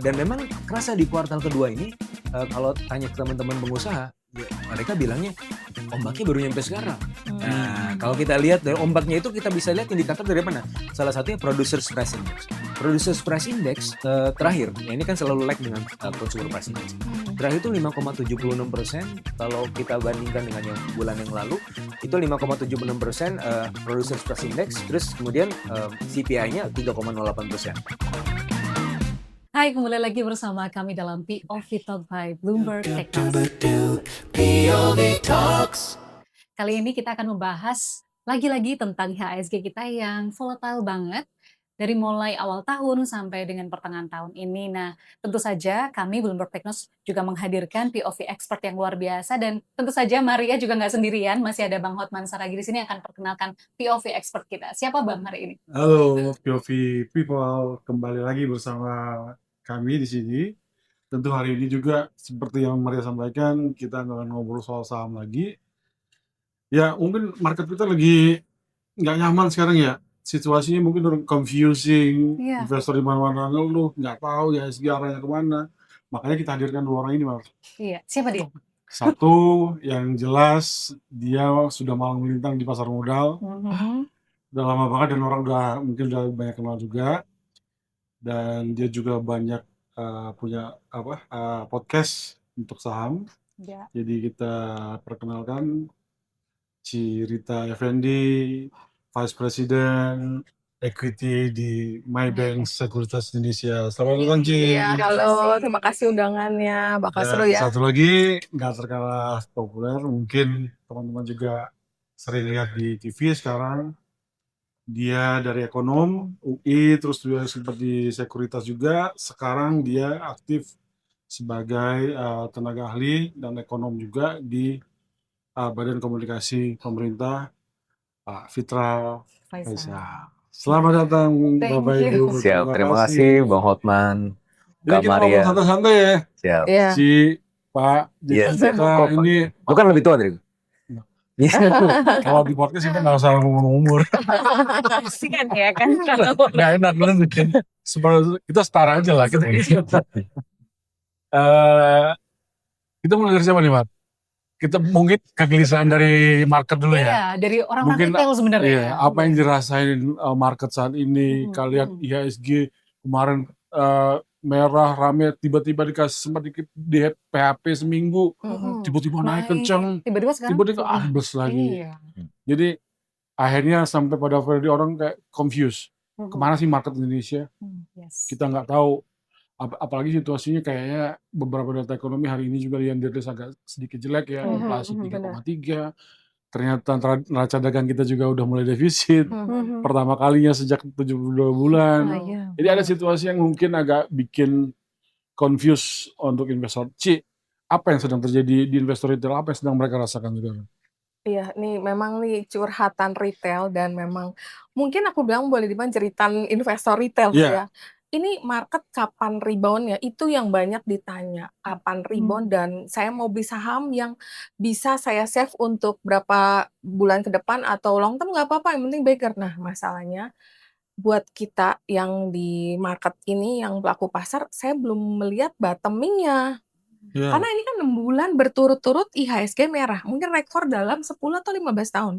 Dan memang kerasa di kuartal kedua ini, kalau tanya ke teman-teman pengusaha, ya mereka bilangnya, "Ombaknya baru nyampe sekarang." Nah, kalau kita lihat dari ombaknya itu kita bisa lihat indikator dari mana? Salah satunya Producers Price Index. Producers Price Index, terakhir, ya ini kan selalu lag dengan, Consumer Price Index. Terakhir itu 5,76%, kalau kita bandingkan dengan yang bulan yang lalu, itu 5,76%, Producers Price Index, terus kemudian, CPI-nya 3,08%. Hai, kembali lagi bersama kami dalam POV Talk by Bloomberg Technos. Kali ini kita akan membahas lagi-lagi tentang IHSG kita yang volatile banget dari mulai awal tahun sampai dengan pertengahan tahun ini. Nah, tentu saja kami Bloomberg Technos juga menghadirkan POV expert yang luar biasa dan tentu saja Maria juga nggak sendirian, masih ada Bang Hotman Saragih di sini yang akan perkenalkan POV expert kita. Siapa Bang hari ini? Halo POV People, kembali lagi bersama kami di sini. Tentu hari ini juga seperti yang Maria sampaikan, kita akan ngobrol soal saham lagi. Ya mungkin market kita lagi nggak nyaman sekarang ya. Situasinya mungkin confusing, Iya. investor di mana-mana ngeluh, nggak tahu ya SG arahnya kemana. Makanya kita hadirkan dua orang ini, Mas. Iya, siapa dia? Satu yang jelas dia sudah malang melintang di pasar modal. Udah lama banget dan orang mungkin udah banyak kenal juga. Dan dia juga banyak punya podcast untuk saham. Ya. Jadi kita perkenalkan Ci Rita Effendi, Vice President Equity di Maybank Sekuritas Indonesia. Selamat datang, Ci. Iya, halo, terima kasih undangannya, bakal seru Dan ya. satu lagi, nggak terkalah populer, mungkin teman-teman juga sering lihat di TV sekarang. Dia dari ekonom UI, terus juga sempat di sekuritas juga. Sekarang dia aktif sebagai tenaga ahli dan ekonom juga di Badan Komunikasi Pemerintah, Pak Fitra Faisal. Selamat datang Bapak Ibu. Siap, terima kasih Bang Hotman, Jadi Kak kita ngomong Maria. santai-santai ya. Siap. Iya. Si Pak, jadi Yes. kita ini Lu kan lebih tua dari gue. kalau di podcast kita nggak usah ngomong umur. Kasihan ya kan. Nggak enak banget. Kita setara aja lah. Kita mulai dari siapa nih, Mat? Kita mungkin kegelisahan dari market dulu ya. Iya, dari orang-orang Mungkin retail sebenarnya. Iya, apa yang dirasain market saat ini? Kalian IHSG kemarin merah rame, tiba-tiba dikasih sempat dikit di PHP seminggu, tiba-tiba naik kencang, Tiba-tiba sekarang tiba-tiba ambles lagi. Iya. Jadi akhirnya sampai pada periode orang kayak confused. Kemana sih market Indonesia? Yes. Kita nggak tahu. Apalagi situasinya kayaknya beberapa data ekonomi hari ini juga yang dirilis agak sedikit jelek ya, inflasi 3,3. Ternyata neraca dagang kita juga udah mulai defisit. Pertama kalinya sejak 72 bulan. Jadi ada situasi yang mungkin agak bikin confused untuk investor. Ci, apa yang sedang terjadi di investor retail? Apa yang sedang mereka rasakan sekarang? Iya, nih memang nih curhatan retail dan memang mungkin aku bilang boleh dibilang jeritan investor retail ya. Ini market kapan rebound ya? Itu yang banyak ditanya. Kapan rebound dan saya mau beli saham yang bisa saya save untuk berapa bulan ke depan atau long term nggak apa-apa, yang penting bigger. Nah, masalahnya buat kita yang di market ini, yang pelaku pasar, saya belum melihat bottoming-nya. Karena ini kan 6 bulan berturut-turut IHSG merah. Mungkin rekor dalam 10 atau 15 tahun.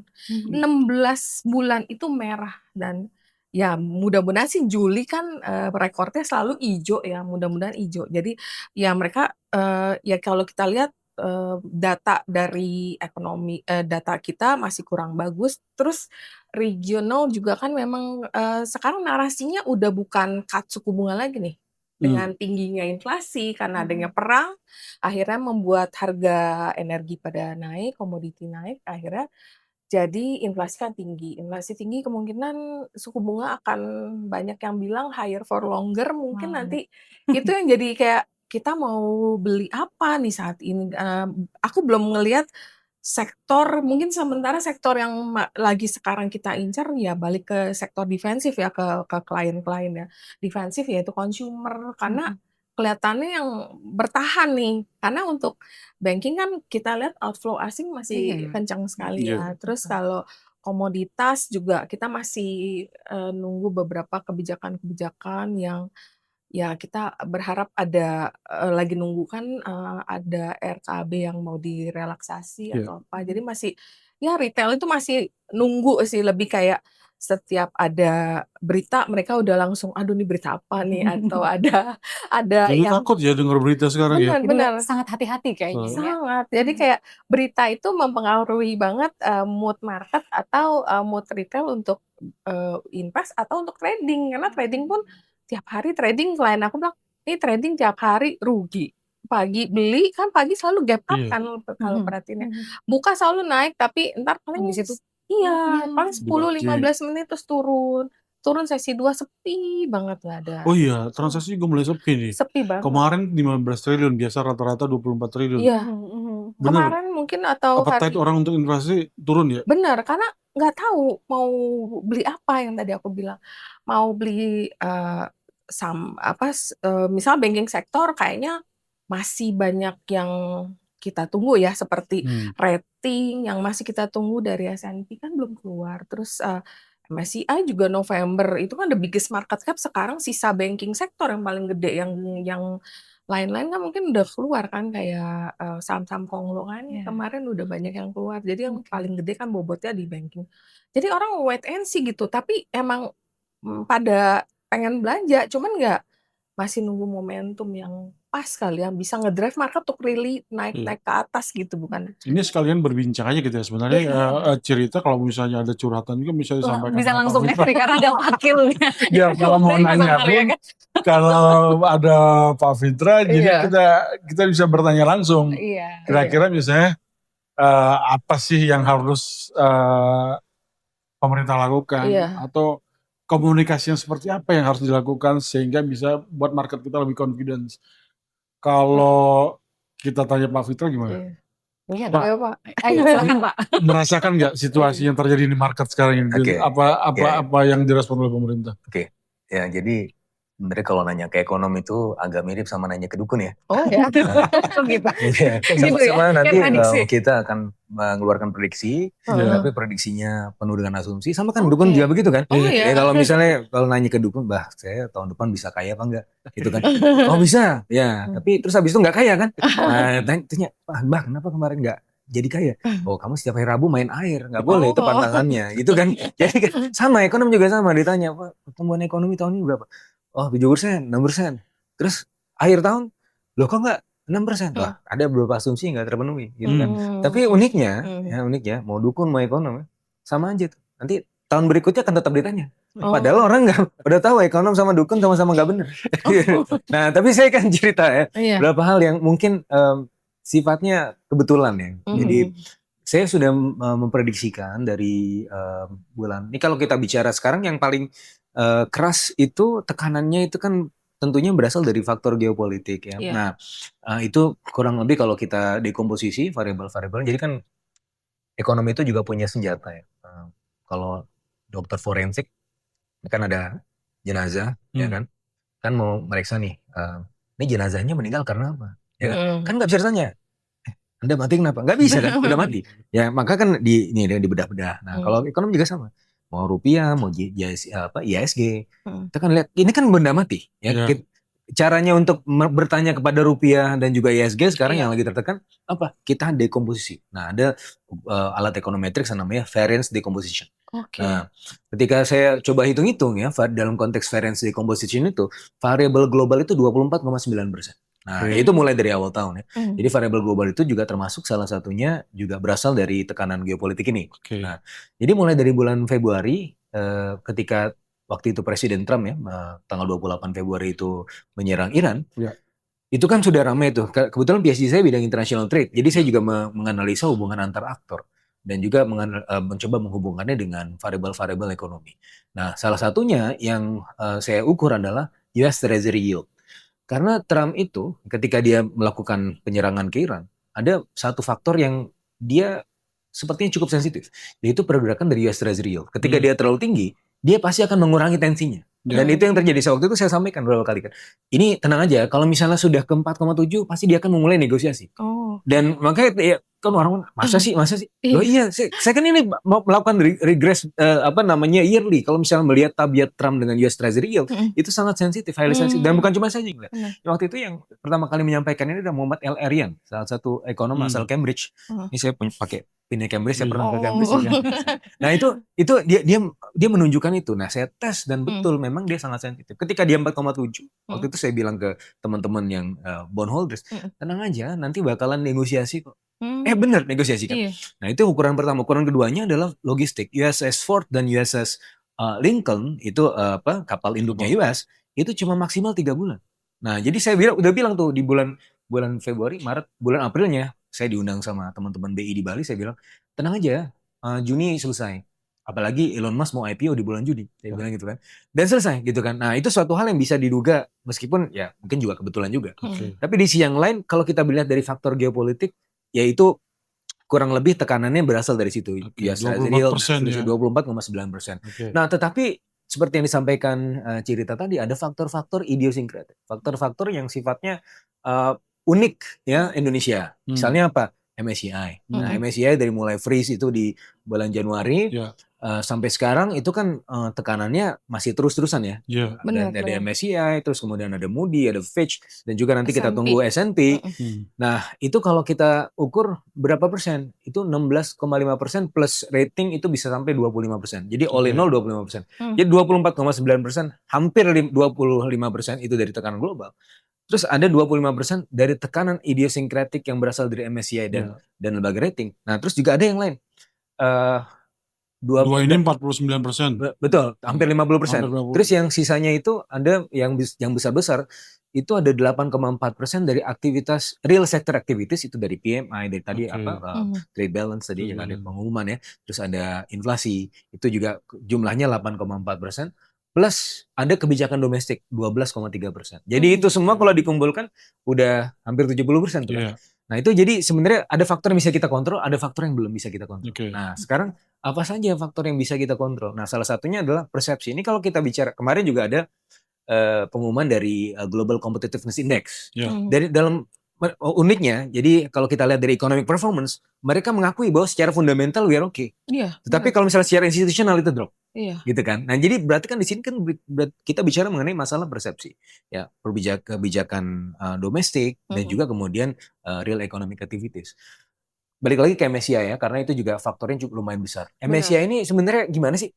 16 bulan itu merah. Dan ya mudah-mudahan sih Juli kan rekornya selalu hijau ya. Mudah-mudahan hijau. Jadi ya mereka ya kalau kita lihat data dari ekonomi, data kita masih kurang bagus. Terus regional juga kan memang sekarang narasinya udah bukan cut suku bunga lagi nih. Dengan tingginya inflasi, karena adanya perang, akhirnya membuat harga energi pada naik, komoditi naik, akhirnya jadi inflasi kan tinggi. Inflasi tinggi kemungkinan suku bunga akan banyak yang bilang higher for longer, mungkin nanti itu yang jadi kayak kita mau beli apa nih saat ini. Aku belum ngelihat sektor, mungkin sementara sektor yang lagi sekarang kita incar ya balik ke sektor defensif ya, ke klien-klien ya. Defensif yaitu consumer, karena kelihatannya yang bertahan nih. Karena untuk banking kan kita lihat outflow asing masih kencang sekali ya. Terus kalau komoditas juga kita masih nunggu beberapa kebijakan-kebijakan yang ya kita berharap ada lagi nunggu kan ada RKB yang mau direlaksasi Iya. atau apa. Jadi masih ya retail itu masih nunggu sih, lebih kayak setiap ada berita mereka udah langsung aduh nih berita apa nih atau ada Jadi yang takut ya dengar berita sekarang ya. benar Jadi benar sangat hati-hati kayaknya ya. sangat. Jadi kayak berita itu mempengaruhi banget mood market atau mood retail untuk invest atau untuk trading. Karena trading pun tiap hari trading, klien aku bilang, "Ini trading tiap hari rugi." Pagi beli kan pagi selalu gap up Iya. kan kalau Mhm. perhatiin ya. Buka selalu naik tapi entar paling Habis itu iya, paling 10, Dimatiin. 15 menit terus turun. Turun sesi 2 sepi banget nggak ada. Oh iya, transaksi juga mulai sepi nih. Sepi banget. Kemarin 15 triliun, biasa rata-rata 24 triliun. Iya. Mhm. Bener, Kemarin mungkin atau appetite orang untuk investasi turun ya? benar, karena nggak tahu mau beli apa yang tadi aku bilang. Mau beli misal banking sektor kayaknya masih banyak yang kita tunggu ya, seperti rating yang masih kita tunggu dari S&P kan belum keluar. Terus MSCI juga November itu kan the biggest market cap, sekarang sisa banking sektor yang paling gede, yang lain-lain kan mungkin udah keluar kan, kayak saham-saham konglo kan Iya. kemarin udah banyak yang keluar. Jadi yang Oke. paling gede kan bobotnya di banking. Jadi orang wait and see gitu, tapi emang pada pengen belanja, cuman masih nunggu momentum yang pas kali yang bisa ngedrive market untuk really naik-naik ke atas gitu, bukan? Ini sekalian berbincang aja gitu ya. Sebenarnya cerita kalau misalnya ada curhatan juga bisa disampaikan. Bisa sama langsung Pak ya, Fitra. karena ada wakilnya. Ya kalau mau Dari nanya Mas Arya pun, kan. kalau ada Pak Fitra, jadi Iya. kita bisa bertanya langsung. Iya. Kira-kira misalnya apa sih yang harus pemerintah lakukan, Iya. atau komunikasi yang seperti apa yang harus dilakukan sehingga bisa buat market kita lebih confidence. Kalau kita tanya Pak Fitra gimana? Iya. Iya, Pak. ayo Pak. Ayo silakan Pak. Merasakan nggak situasi yang terjadi di market sekarang ini? Oke. Apa yang direspon oleh pemerintah? Ya, jadi sebenarnya kalau nanya ke ekonom itu agak mirip sama nanya ke dukun ya. Oh ya. Oh gitu. Iya, Gitu ya, sama-sama nanti kayak prediksi. kita akan mengeluarkan prediksi, Iya. tapi prediksinya penuh dengan asumsi. Sama kan Oke. dukun juga begitu kan? Oh Ya ya. kalau misalnya kalau nanya ke dukun, bah saya tahun depan bisa kaya apa enggak? Gitu kan. Oh bisa, ya. Tapi terus habis itu nggak kaya kan? Nah, tanya, Mbak kenapa kemarin nggak jadi kaya? Oh kamu setiap hari Rabu main air, nggak boleh, itu Oh. pantangannya. Gitu kan. Jadi kan sama, ekonom juga sama, ditanya, Pak pertumbuhan ekonomi tahun ini berapa? Oh 7%, 6%. Terus akhir tahun, loh kok nggak 6%? Wah ada beberapa asumsi nggak terpenuhi gitu kan. Tapi uniknya, mau dukun mau ekonom sama aja tuh. Nanti tahun berikutnya akan tetap ditanya. Padahal orang nggak udah tahu ekonom sama dukun sama-sama nggak benar. Nah tapi saya kan cerita ya Iya. beberapa hal yang mungkin sifatnya kebetulan ya. Jadi saya sudah memprediksikan dari bulan ini, kalau kita bicara sekarang yang paling keras itu tekanannya itu kan tentunya berasal dari faktor geopolitik ya. Iya. Nah itu kurang lebih kalau kita dekomposisi variabel-variabel. Jadi kan ekonomi itu juga punya senjata ya. Kalau dokter forensik kan ada jenazah ya kan mau meriksa nih, ini jenazahnya meninggal karena apa? Ya kan nggak bisa ditanya. Anda mati kenapa? Nggak bisa kan, udah mati. Ya maka kan ini dibedah-bedah. Nah kalau ekonomi juga sama. Mau rupiah, mau IHSG, kita kan lihat ini kan benda mati. Ya. Caranya untuk bertanya kepada rupiah dan juga IHSG sekarang yang lagi tertekan apa? Kita dekomposisi. Nah ada alat ekonometrics yang namanya variance decomposition. Nah ketika saya coba hitung-hitung ya dalam konteks variance decomposition itu variabel global itu 24,9%. Nah itu mulai dari awal tahun ya. Jadi variabel global itu juga termasuk salah satunya juga berasal dari tekanan geopolitik ini. Nah jadi mulai dari bulan Februari ketika waktu itu Presiden Trump ya tanggal 28 Februari itu menyerang Iran. Itu kan sudah ramai tuh. Kebetulan PhD saya bidang international trade. Jadi saya juga menganalisa hubungan antar aktor dan juga mencoba menghubungkannya dengan variabel-variabel ekonomi. Nah salah satunya yang saya ukur adalah US Treasury Yield. Karena Trump itu ketika dia melakukan penyerangan ke Iran, ada satu faktor yang dia sepertinya cukup sensitif, yaitu pergerakan dari US Treasury Yield. Ketika dia terlalu tinggi, dia pasti akan mengurangi tensinya. Dan itu yang terjadi. Waktu itu saya sampaikan beberapa kali kan. Ini tenang aja, kalau misalnya sudah ke 4,7 pasti dia akan memulai negosiasi. Dan makanya ya, kan orang masa sih Iya. loh iya saya kan ini mau melakukan regress yearly kalau misalnya melihat tabiat Trump dengan US Treasury yield itu sangat sensitif, highly sensitif, dan bukan cuma saya yang ngeliat. Benar. Waktu itu yang pertama kali menyampaikan ini adalah Muhammad L. Arian, salah satu ekonom asal Cambridge. Ini saya pakai pinnya Cambridge, saya pernah ke Cambridge ya. Nah itu dia menunjukkan itu. Nah saya tes dan betul memang dia sangat sensitif. Ketika dia 4,7, waktu itu saya bilang ke teman-teman yang bondholders, tenang aja, nanti bakalan negosiasi kok. Benar negosiasi kan. Iya. Nah itu ukuran pertama. Ukuran keduanya adalah logistik. USS Ford dan USS Lincoln itu kapal induknya US itu cuma maksimal 3 bulan. Nah jadi saya udah bilang tuh di bulan Februari, Maret, bulan Aprilnya saya diundang sama teman-teman BI di Bali, saya bilang tenang aja, Juni selesai. Apalagi Elon Musk mau IPO di bulan Juni, saya bilang gitu kan. Dan selesai gitu kan. Nah itu suatu hal yang bisa diduga meskipun ya mungkin juga kebetulan juga. Tapi di sisi yang lain kalau kita melihat dari faktor geopolitik, yaitu kurang lebih tekanannya berasal dari situ. Oke, US 24% ya. 24,9%. Nah tetapi seperti yang disampaikan Cirita tadi, ada faktor-faktor idiosinkratik, faktor-faktor yang sifatnya unik ya Indonesia. Misalnya apa? MSCI. Nah MSCI dari mulai freeze itu di bulan Januari sampai sekarang itu kan tekanannya masih terus-terusan ya. Benar, Ada MSCI, terus kemudian ada Moody, ada Fitch, dan juga nanti kita tunggu S&P. Nah itu kalau kita ukur berapa persen? Itu 16,5% plus rating itu bisa sampai 25%. Jadi all in all 25%. Jadi 24,9%, hampir 25% itu dari tekanan global. Terus ada 25% dari tekanan idiosinkratik yang berasal dari MSCI dan lembaga rating. Nah terus juga ada yang lain. Dua ini 49%. Betul, hampir 50%. Terus yang sisanya itu ada yang besar-besar, itu ada 8,4% dari aktivitas, real sector activities, itu dari PMI, dari tadi trade balance tadi yang ada pengumuman ya. Terus ada inflasi, itu juga jumlahnya 8,4%. Plus ada kebijakan domestik 12,3%. Jadi itu semua kalau dikumpulkan udah hampir 70% tuh kan. Nah itu jadi sebenarnya ada faktor yang bisa kita kontrol, ada faktor yang belum bisa kita kontrol. Nah sekarang apa saja faktor yang bisa kita kontrol? Nah salah satunya adalah persepsi. Ini kalau kita bicara, kemarin juga ada pengumuman dari Global Competitiveness Index. Dari dalam uniknya, jadi kalau kita lihat dari economic performance, mereka mengakui bahwa secara fundamental we are okay. Tetapi kalau misalnya secara institusional itu drop. Gitu kan. Nah, jadi berarti kan di sini kan kita bicara mengenai masalah persepsi. Ya, kebijakan domestik dan juga kemudian real economic activities. Balik lagi ke MSCI ya, karena itu juga faktornya cukup lumayan besar. MSCI ini sebenarnya gimana sih?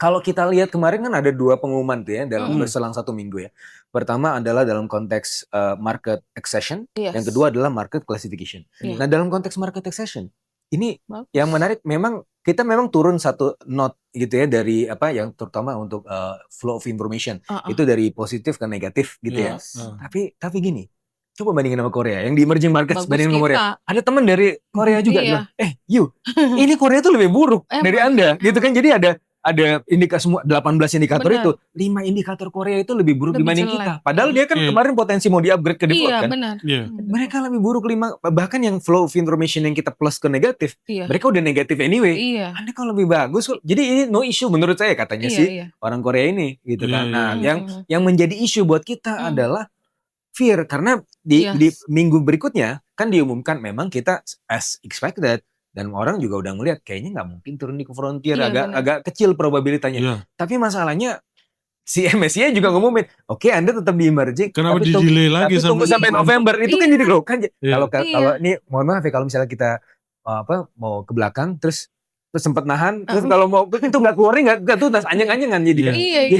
Kalau kita lihat kemarin kan ada 2 pengumuman tuh ya dalam berselang 1 minggu ya. Pertama adalah dalam konteks market accession, yang kedua adalah market classification. Nah, dalam konteks market accession ini yang menarik memang kita turun 1 note gitu ya dari yang terutama untuk flow of information. Itu dari positif ke negatif gitu ya. Tapi gini, coba bandingin sama Korea yang di emerging markets, bandingin sama Korea. Ada teman dari Korea juga bilang, ini Korea tuh lebih buruk dari Anda gitu kan. Jadi ada semua 18 indikator itu, 5 indikator Korea itu lebih buruk dibanding kita. Padahal dia kan kemarin potensi mau di-upgrade ke default kan. Mereka lebih buruk 5, bahkan yang flow of information yang kita plus ke negatif, mereka udah negatif anyway. Anda kalau lebih bagus kok. Jadi ini no issue menurut saya katanya sih orang Korea ini gitu kan. Nah, yang menjadi isu buat kita adalah fear, karena di minggu berikutnya kan diumumkan memang kita as expected. Dan orang juga udah ngeliat kayaknya nggak mungkin turun di frontier, agak kecil probabilitanya. Tapi masalahnya si MSCI juga ngumumin, oke Anda tetap di emerging. Kenapa di-delay lagi tunggu sampai November? Itu kan jadi loh kan. Kalau ini mohon maaf ya kalau misalnya kita mau ke belakang terus sempat nahan, terus kalau mau itu nggak keluarin nggak tuntas, anyang-anyangan jadi kan.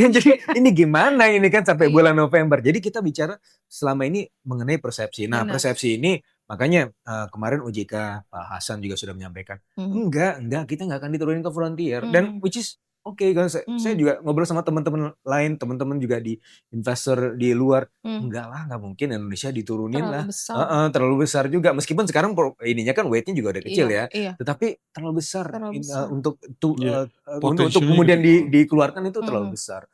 Jadi ini gimana ini kan sampai bulan November. Jadi kita bicara selama ini mengenai persepsi. Nah persepsi ini makanya kemarin OJK Pak Hasan juga sudah menyampaikan enggak kita nggak akan diturunin ke frontier, dan which is kan saya juga ngobrol sama teman-teman lain, teman-teman juga di investor di luar, enggak lah, nggak mungkin Indonesia diturunin terlalu besar juga, meskipun sekarang ininya kan weightnya juga udah kecil tetapi terlalu besar untuk kemudian dikeluarkan itu terlalu besar.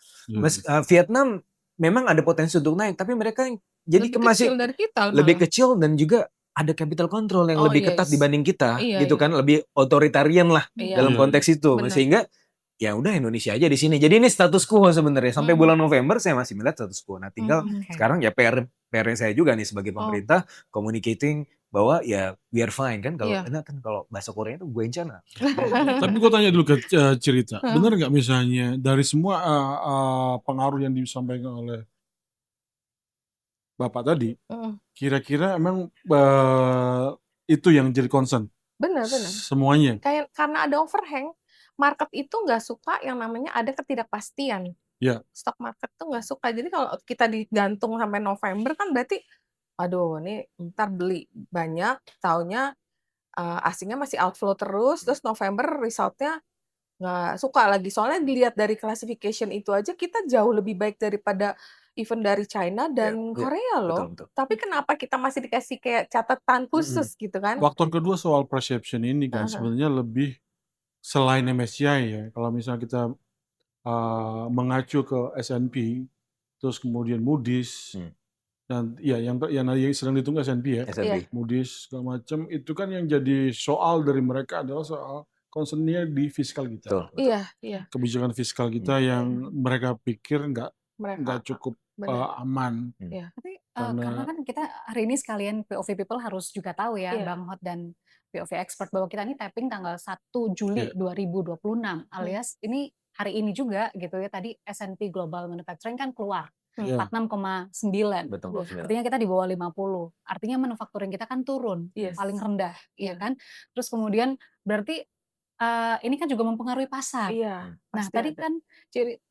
Vietnam memang ada potensi untuk naik, tapi mereka jadi masih lebih kecil dan juga ada capital control yang lebih ketat dibanding kita, gitu kan, lebih otoritarian lah dalam konteks itu, sehingga ya udah Indonesia aja di sini. Jadi ini status quo sebenarnya sampai bulan November saya masih melihat status quo. Nah tinggal sekarang ya PR saya juga nih sebagai pemerintah communicating bahwa ya we are fine kan kalau Iya. kan kalau bahasa Korea itu goencana. Tapi gue tanya dulu ke Cerita, benar nggak misalnya dari semua pengaruh yang disampaikan oleh Bapak tadi, Mm. kira-kira emang itu yang jadi concern Benar. semuanya? Kayak karena ada overhang, market itu nggak suka yang namanya ada ketidakpastian. Ya. Stock market tuh nggak suka. Jadi kalau kita digantung sampai November kan berarti, aduh ini ntar beli banyak, taunya asingnya masih outflow terus November resultnya nggak suka lagi. Soalnya dilihat dari classification itu aja kita jauh lebih baik daripada even dari China dan Iya, Korea loh. betul. Tapi kenapa kita masih dikasih kayak catatan khusus gitu kan? Faktor kedua soal perception ini kan Aha. sebenarnya lebih selain MSCI ya. Kalau misalnya kita mengacu ke S&P, terus kemudian Moody's, dan ya yang sedang ditunggu S&P ya, S&P. Moody's segala macam itu kan yang jadi soal dari mereka adalah soal concernnya di fiskal kita. Betul. Iya. Kebijakan fiskal kita yang mereka pikir nggak Mereka cukup benar. aman. Iya. Tapi Karena- karena kan kita hari ini sekalian POV people harus juga tahu ya, Iya. Bang Hot dan POV expert, bahwa kita ini tapping tanggal 1 Juli Iya. 2026 alias ini hari ini juga gitu ya. Tadi S&P Global Manufacturing kan keluar Iya. 46,9. Betul. Artinya kita di bawah 50. Artinya manufacturing kita kan turun, Yes. paling rendah, ya Iya. kan? Terus kemudian berarti ini kan juga mempengaruhi pasar. Iya. Nah, pasti tadi ada. kan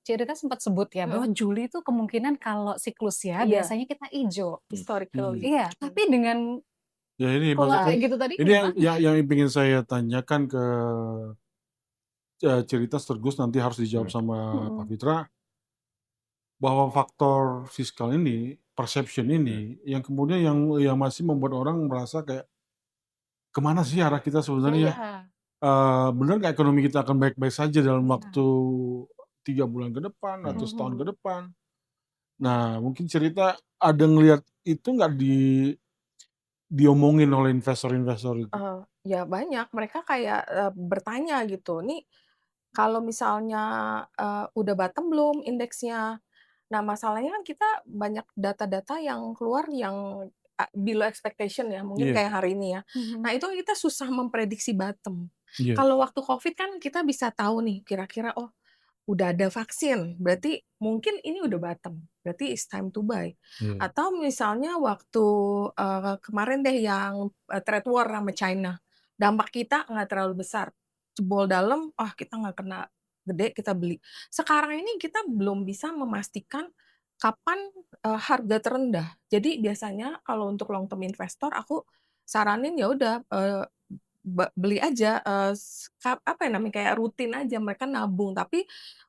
Cerita sempat sebut ya bahwa Juli itu kemungkinan kalau siklusnya Iya. biasanya kita hijau. Historically. Iya, tapi dengan Ya ini pola maksudnya gitu tadi ini gimana? yang ingin saya tanyakan ke Cerita terus nanti harus dijawab sama Pak Fitra, bahwa faktor fiskal ini, perception ini, yang kemudian yang masih membuat orang merasa kayak kemana sih arah kita sebenarnya? Iya. Benar nggak ekonomi kita akan baik-baik saja dalam waktu 3 bulan ke depan atau setahun ke depan? Nah, mungkin Cerita ada ngelihat itu nggak diomongin oleh investor-investor itu? Ya banyak, mereka kayak bertanya gitu, nih kalau misalnya udah bottom belum indeksnya? Nah masalahnya kan kita banyak data-data yang keluar yang below expectation ya, mungkin Iya. kayak hari ini ya. Nah itu kita susah memprediksi bottom. Iya. Kalau waktu COVID kan kita bisa tahu nih kira-kira udah ada vaksin, berarti mungkin ini udah bottom, berarti it's time to buy. Iya. Atau misalnya waktu kemarin deh yang trade war sama China, dampak kita nggak terlalu besar, jebol dalam, kita nggak kena gede, kita beli. Sekarang ini kita belum bisa memastikan kapan harga terendah. Jadi biasanya kalau untuk long term investor, aku saranin ya udah beli aja, apa ya namanya, kayak rutin aja, mereka nabung. Tapi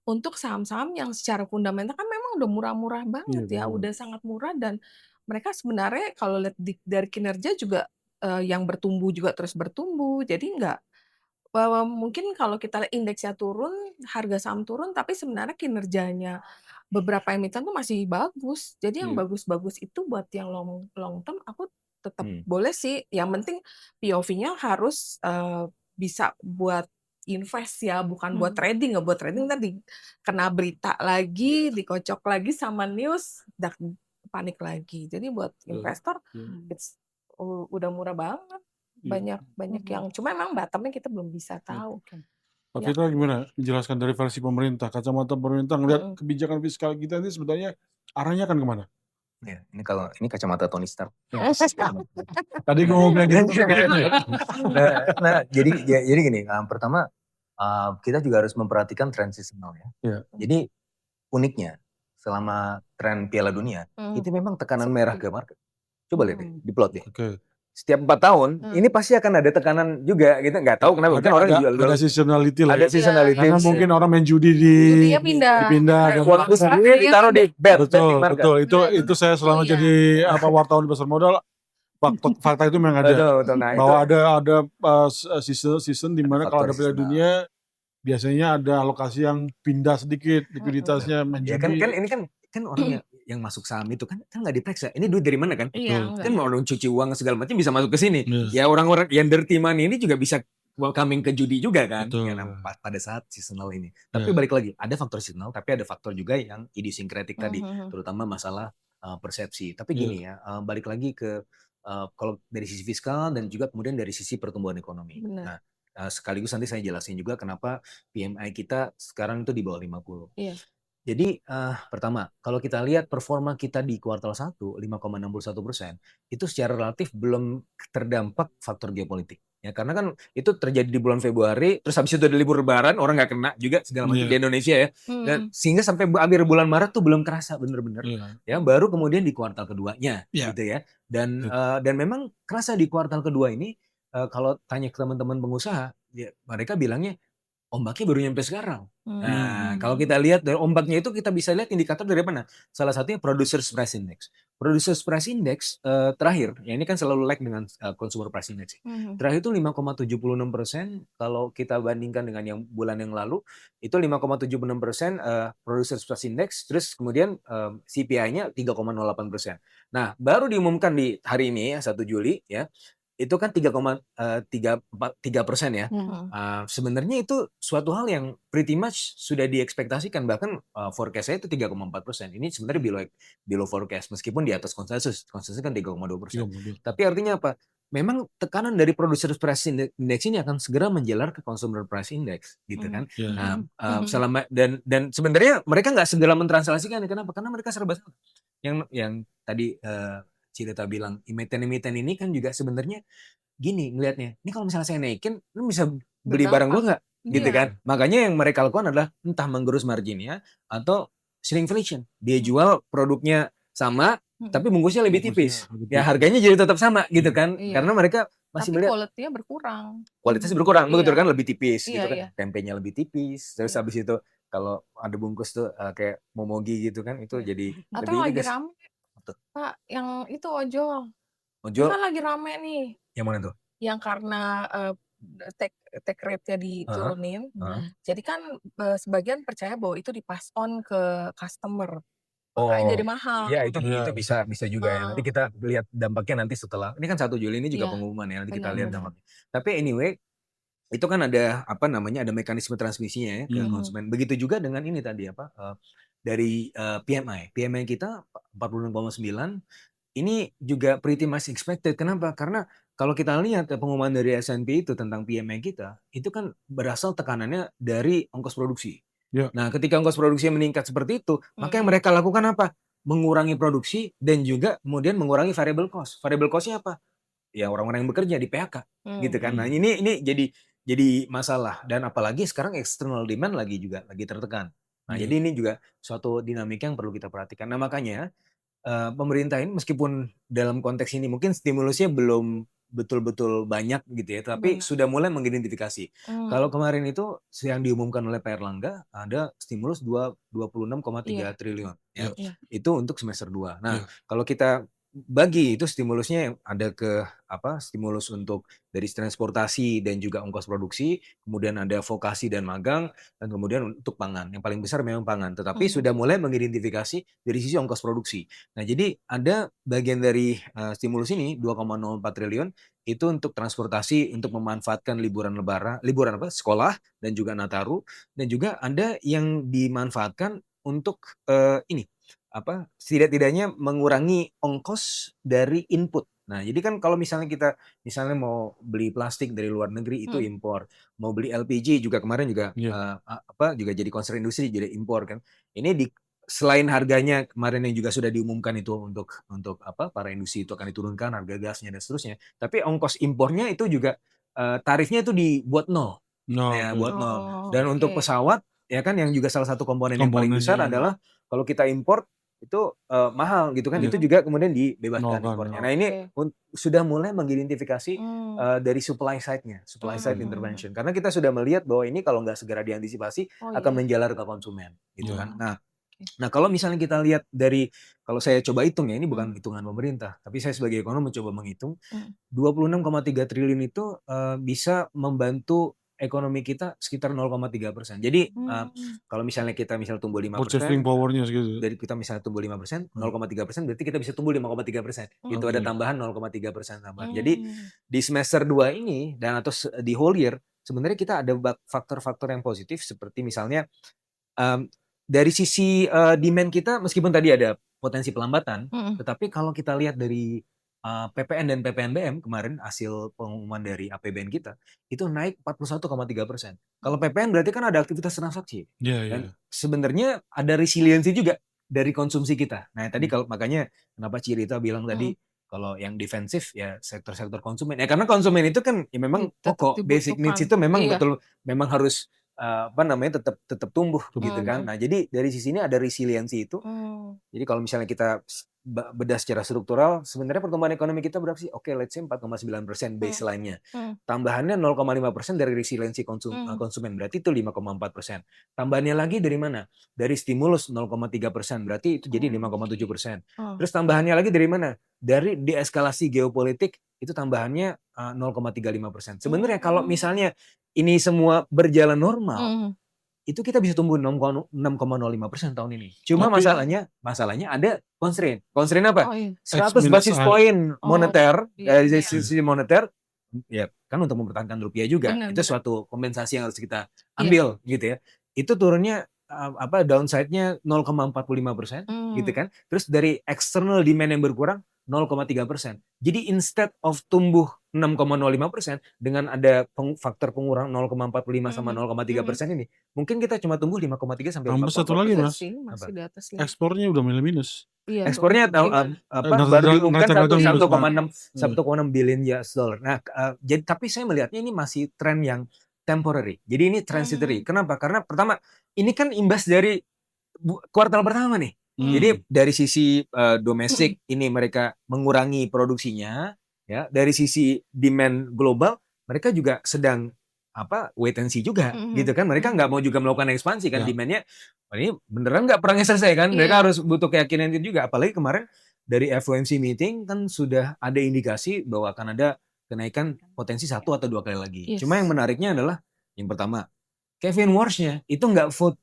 untuk saham-saham yang secara fundamental kan memang udah murah-murah banget Iya, ya, betul. udah sangat murah dan mereka sebenarnya kalau lihat dari kinerja juga yang bertumbuh juga terus bertumbuh. Jadi mungkin kalau kita lihat indeksnya turun, harga saham turun, tapi sebenarnya kinerjanya beberapa emiten tuh masih bagus. Jadi yang Iya. bagus-bagus itu buat yang long term aku tetap boleh sih. Yang penting POV-nya harus bisa buat invest ya, bukan buat trading. Nggak buat trading tadi kena berita lagi, dikocok lagi sama news, panik lagi. Jadi buat investor udah murah banget. Banyak yang cuma memang bottomnya kita belum bisa tahu. Pak Ya. Fitra gimana menjelaskan dari versi pemerintah, kacamata pemerintah ngelihat kebijakan fiskal kita ini sebenarnya arahnya akan kemana? Ya, ini kacamata Tony Stark. Tadi gue mau bilang gitu. Jadi gini, pertama kita juga harus memperhatikan tren seasonal ya. Iya. Jadi uniknya selama tren Piala Dunia itu memang tekanan merah ke market. Coba lihat di plot deh. Oke. Setiap 4 tahun ini pasti akan ada tekanan juga gitu, nggak tahu kenapa kan orang jual Ada seasonality lah. ada seasonality. Karena mungkin orang main judi Judinya pindah. Waktu sendiri ditaruh di bet. Betul. Itu saya selama jadi wartawan di pasar modal, fakta itu memang ada. Betul. Nah, Bahwa ada season di mana kalau ada Piala Dunia biasanya ada alokasi yang pindah sedikit likuiditasnya main ya judi. kan ini kan orang yang masuk saham itu kan nggak diperiksa. Ini duit dari mana kan? Iya, Kan mau orang cuci uang segala macam bisa masuk ke sini. Yes. Ya orang-orang yang dirty money ini juga bisa coming ke judi juga kan. Betul. Ya, pada saat seasonal ini. Tapi balik lagi, ada faktor seasonal tapi ada faktor juga yang idiosyncratic tadi, terutama masalah persepsi. Tapi gini ya, balik lagi ke kalau dari sisi fiskal dan juga kemudian dari sisi pertumbuhan ekonomi. Benar. Nah, sekaligus nanti saya jelasin juga kenapa PMI kita sekarang itu di bawah 50. Iya. Jadi pertama, kalau kita lihat performa kita di kuartal 1, 5,61%, itu secara relatif belum terdampak faktor geopolitik. Ya, karena kan itu terjadi di bulan Februari, terus habis itu ada libur lebaran, orang nggak kena juga segala macam Iya. di Indonesia ya. Dan sehingga sampai akhir bulan Maret tuh belum kerasa bener-bener. Iya. Ya, baru kemudian di kuartal keduanya Iya. gitu ya. Dan memang kerasa di kuartal kedua ini kalau tanya ke teman-teman pengusaha, ya, mereka bilangnya ombaknya baru nyampe sekarang. Nah, kalau kita lihat dari ombaknya itu kita bisa lihat indikator dari mana? Salah satunya Producers Price Index. Producers Price Index terakhir, ya ini kan selalu lag dengan Consumer Price Index. Terakhir itu 5,76%. Kalau kita bandingkan dengan yang bulan yang lalu, itu 5,76% Producers Price Index. Terus kemudian CPI-nya 3,08%. Nah, baru diumumkan di hari ini ya 1 Juli ya. Itu kan 3,3% ya. Sebenarnya itu suatu hal yang pretty much sudah diekspektasikan, bahkan forecast-nya itu 3,4%. Ini sebenarnya below forecast meskipun di atas konsensus. Konsensus kan 3,2%. Tapi artinya apa? Memang tekanan dari Producer Price Index ini akan segera menjalar ke Consumer Price Index gitu kan. Nah, selama dan sebenarnya mereka nggak segera mentranslasikan. Kenapa? Karena mereka serba salah. Yang tadi Cilita bilang emiten ini kan juga sebenarnya gini ngelihatnya, ini kalau misalnya saya naikin, lu bisa beli barang gua nggak? Gitu kan. Makanya yang mereka lakukan adalah entah menggerus marginnya atau shrinkflation. Dia jual produknya sama, tapi bungkusnya lebih tipis. Ya harganya jadi tetap sama gitu kan. Karena mereka masih Tapi melihat quality-nya berkurang. kualitasnya berkurang, begitu Iya. kan, lebih tipis gitu Iya, kan. Tempenya lebih tipis. Terus habis itu kalau ada bungkus tuh kayak momogi gitu kan, itu jadi Atau lebih lagi guys. rame, Pak, yang itu ojol. Ini Ojol kan lagi rame nih. yang mana tuh? Yang karena take rate-nya diturunin. Jadi kan sebagian percaya bahwa itu di-pass on ke customer. Makanya jadi mahal. Ya itu bisa juga ya. Nanti kita lihat dampaknya nanti setelah. Ini kan 1 Juli ini juga Iya, pengumuman ya. Nanti kita benar, lihat benar. dampaknya. Tapi anyway, itu kan ada apa namanya? Ada mekanisme transmisinya ya ke konsumen. Begitu juga dengan ini tadi apa? Dari PMI. PMI kita 46,9. Ini juga pretty much expected. Kenapa? Karena kalau kita lihat pengumuman dari S&P itu tentang PMI kita, itu kan berasal tekanannya dari ongkos produksi. Ya. Nah, ketika ongkos produksi meningkat seperti itu, maka yang mereka lakukan apa? Mengurangi produksi dan juga kemudian mengurangi variable cost. Variable cost-nya apa? Ya orang-orang yang bekerja di PHK, gitu kan. Nah, ini jadi masalah dan apalagi sekarang external demand lagi tertekan. Nah, jadi ini juga suatu dinamika yang perlu kita perhatikan. Nah, makanya pemerintah ini meskipun dalam konteks ini mungkin stimulusnya belum betul-betul banyak gitu ya, tapi sudah mulai mengidentifikasi. Kalau kemarin itu yang diumumkan oleh Pak Erlangga ada stimulus 26,3 triliun ya. Itu untuk semester 2. Nah, kalau kita bagi itu stimulusnya yang ada ke stimulus untuk dari transportasi dan juga ongkos produksi, kemudian ada vokasi dan magang, dan kemudian untuk pangan. Yang paling besar memang pangan, tetapi sudah mulai mengidentifikasi dari sisi ongkos produksi. Nah, jadi ada bagian dari stimulus ini 2,04 triliun itu untuk transportasi, untuk memanfaatkan liburan sekolah dan juga Nataru, dan juga ada yang dimanfaatkan untuk ini setidak-tidaknya mengurangi ongkos dari input. Nah, jadi kan kalau misalnya kita mau beli plastik dari luar negeri itu impor, mau beli LPG juga kemarin juga juga jadi concern industri jadi impor kan. Ini selain harganya kemarin yang juga sudah diumumkan itu untuk para industri itu akan diturunkan harga gasnya dan seterusnya. Tapi ongkos impornya itu juga tarifnya itu dibuat nol. Buat nol. Dan untuk pesawat ya kan yang juga salah satu komponen yang paling besar adalah kalau kita import itu mahal gitu kan, itu juga kemudian dibebaskan impornya. Nah, ini sudah mulai mengidentifikasi dari supply side-nya, supply side intervention. Karena kita sudah melihat bahwa ini kalau nggak segera diantisipasi akan menjalar ke konsumen gitu kan. Nah, kalau misalnya kita lihat dari, kalau saya coba hitung ya, ini bukan hitungan pemerintah, tapi saya sebagai ekonom mencoba menghitung, 26,3 triliun itu bisa membantu ekonomi kita sekitar 0,3%. Jadi kalau misalnya kita tumbuh 5%, Purchasing power-nya segitu. dari kita misalnya tumbuh 5%, 0,3% berarti kita bisa tumbuh 5,3%. Itu ada tambahan 0,3% tambahan. Jadi di semester 2 ini dan atau di whole year sebenarnya kita ada faktor-faktor yang positif seperti misalnya dari sisi demand kita meskipun tadi ada potensi pelambatan, tetapi kalau kita lihat dari PPN dan PPNBM kemarin hasil pengumuman dari APBN kita itu naik 41,3%. Kalau PPN berarti kan ada aktivitas transaksi. Iya, iya. Dan sebenarnya ada resiliensi juga dari konsumsi kita. Nah tadi kalau makanya kenapa Cirita bilang tadi kalau yang defensif ya sektor-sektor konsumen. Ya karena konsumen itu kan ya memang Tetap pokok basic needs dibutuhkan. itu memang Iya. betul memang harus tetap tumbuh gitu kan. Nah jadi dari sisi ini ada resiliensi itu. Jadi kalau misalnya kita bedah secara struktural, sebenarnya pertumbuhan ekonomi kita berapa sih? Oke, let's say 4,9% baseline-nya. Tambahannya 0,5% dari resiliensi konsumen, berarti itu 5,4%. Tambahannya lagi dari mana? Dari stimulus 0,3%, berarti itu jadi 5,7%. Terus tambahannya lagi dari mana? Dari deeskalasi geopolitik, itu tambahannya 0,35%. Sebenarnya kalau misalnya ini semua berjalan normal, itu kita bisa tumbuh 6,05% tahun ini. Cuma Tapi masalahnya ada constraint. Constraint apa? Oh iya. 100 X basis minus point moneter iya, dari iya. sisi moneter, ya kan untuk mempertahankan rupiah juga. Benar, Itu benar. suatu kompensasi yang harus kita ambil gitu ya. Itu turunnya downside-nya 0,45% gitu kan. Terus dari external demand yang berkurang 0,3%. Jadi instead of tumbuh 6,05% dengan ada faktor pengurang 0,45 sama 0,3% ini, mungkin kita cuma tumbuh 5,3 sampai tambah satu lagi, 4,4%. Mas. Sih, masih di atas 5. Ekspornya udah mulai minus. Iya tuh. Ekspornya Gimana? baru diumumkan Neraca minus, 1,6 billion US dollar. Nah, jadi tapi saya melihatnya ini masih tren yang temporary. Jadi ini transitory. Kenapa? Karena pertama ini kan imbas dari kuartal pertama nih. Jadi dari sisi domestik ini mereka mengurangi produksinya, ya. Dari sisi demand global mereka juga sedang wait and see juga, gitu kan? Mereka nggak mau juga melakukan ekspansi kan, Ya. demandnya ini beneran nggak perangnya selesai kan? Mereka harus butuh keyakinan itu juga. Apalagi kemarin dari FOMC meeting kan sudah ada indikasi bahwa akan ada kenaikan potensi 1 atau 2 kali lagi. Yes. Cuma yang menariknya adalah yang pertama, Kevin Walsh-nya itu nggak vote.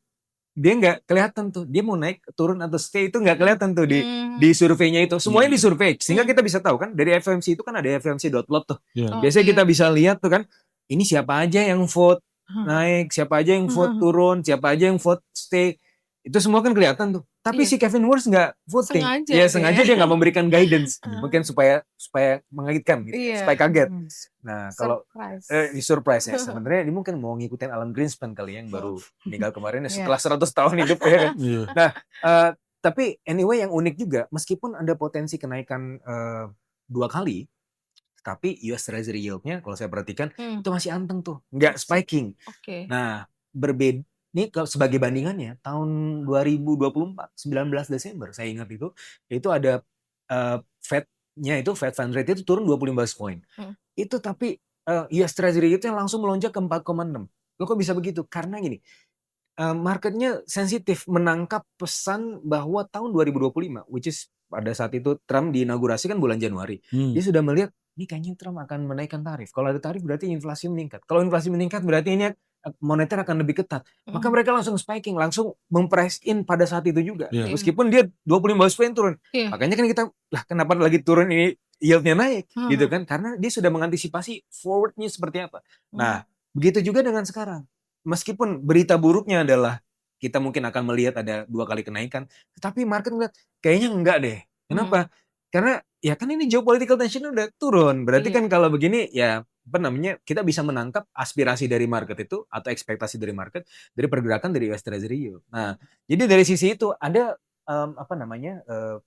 Dia nggak kelihatan tuh, dia mau naik, turun atau stay itu nggak kelihatan tuh di surveinya itu. Semuanya disurvei, sehingga kita bisa tahu kan dari FOMC itu kan ada FOMC.lot tuh. Iya. Biasanya kita bisa lihat tuh kan, ini siapa aja yang vote naik, siapa aja yang vote turun, siapa aja yang vote stay. Itu semua kan kelihatan tuh. Tapi si Kevin Walsh nggak voting. Sengaja dia nggak memberikan guidance. Mungkin supaya mengagetkan gitu, supaya kaget. Nah, kalau surprise ya sebenarnya ini mungkin mau ngikutin Alan Greenspan kali yang baru meninggal kemarin ya, setelah 100 tahun hidup ya kan. Nah, tapi anyway yang unik juga meskipun ada potensi kenaikan 2 kali, tapi US Treasury yield-nya kalau saya perhatikan itu masih anteng tuh, nggak spiking. Nah, berbeda ini sebagai bandingannya tahun 2024 19 Desember saya ingat itu ada Fed-nya itu Fed Fund Rate itu turun 25 basis point. Itu tapi US Treasury itu yang langsung melonjak ke 4,6. Loh kok bisa begitu? Karena gini, marketnya sensitif menangkap pesan bahwa tahun 2025, which is pada saat itu Trump diinaugurasi kan bulan Januari. Dia sudah melihat, ini kayaknya Trump akan menaikkan tarif. Kalau ada tarif berarti inflasi meningkat. Kalau inflasi meningkat berarti ini moneter akan lebih ketat. Maka mereka langsung spiking, langsung memprice in pada saat itu juga. Meskipun dia 25 basis point turun. Makanya kan kita, lah kenapa lagi turun ini yield-nya naik gitu kan? Karena dia sudah mengantisipasi forward-nya seperti apa. Nah, begitu juga dengan sekarang. Meskipun berita buruknya adalah kita mungkin akan melihat ada 2 kali kenaikan, tetapi market melihat kayaknya enggak deh. Kenapa? Karena ya kan ini geopolitical tension udah turun. Berarti kan kalau begini ya kita bisa menangkap aspirasi dari market itu atau ekspektasi dari market dari pergerakan dari US Treasury yield. Nah, jadi dari sisi itu ada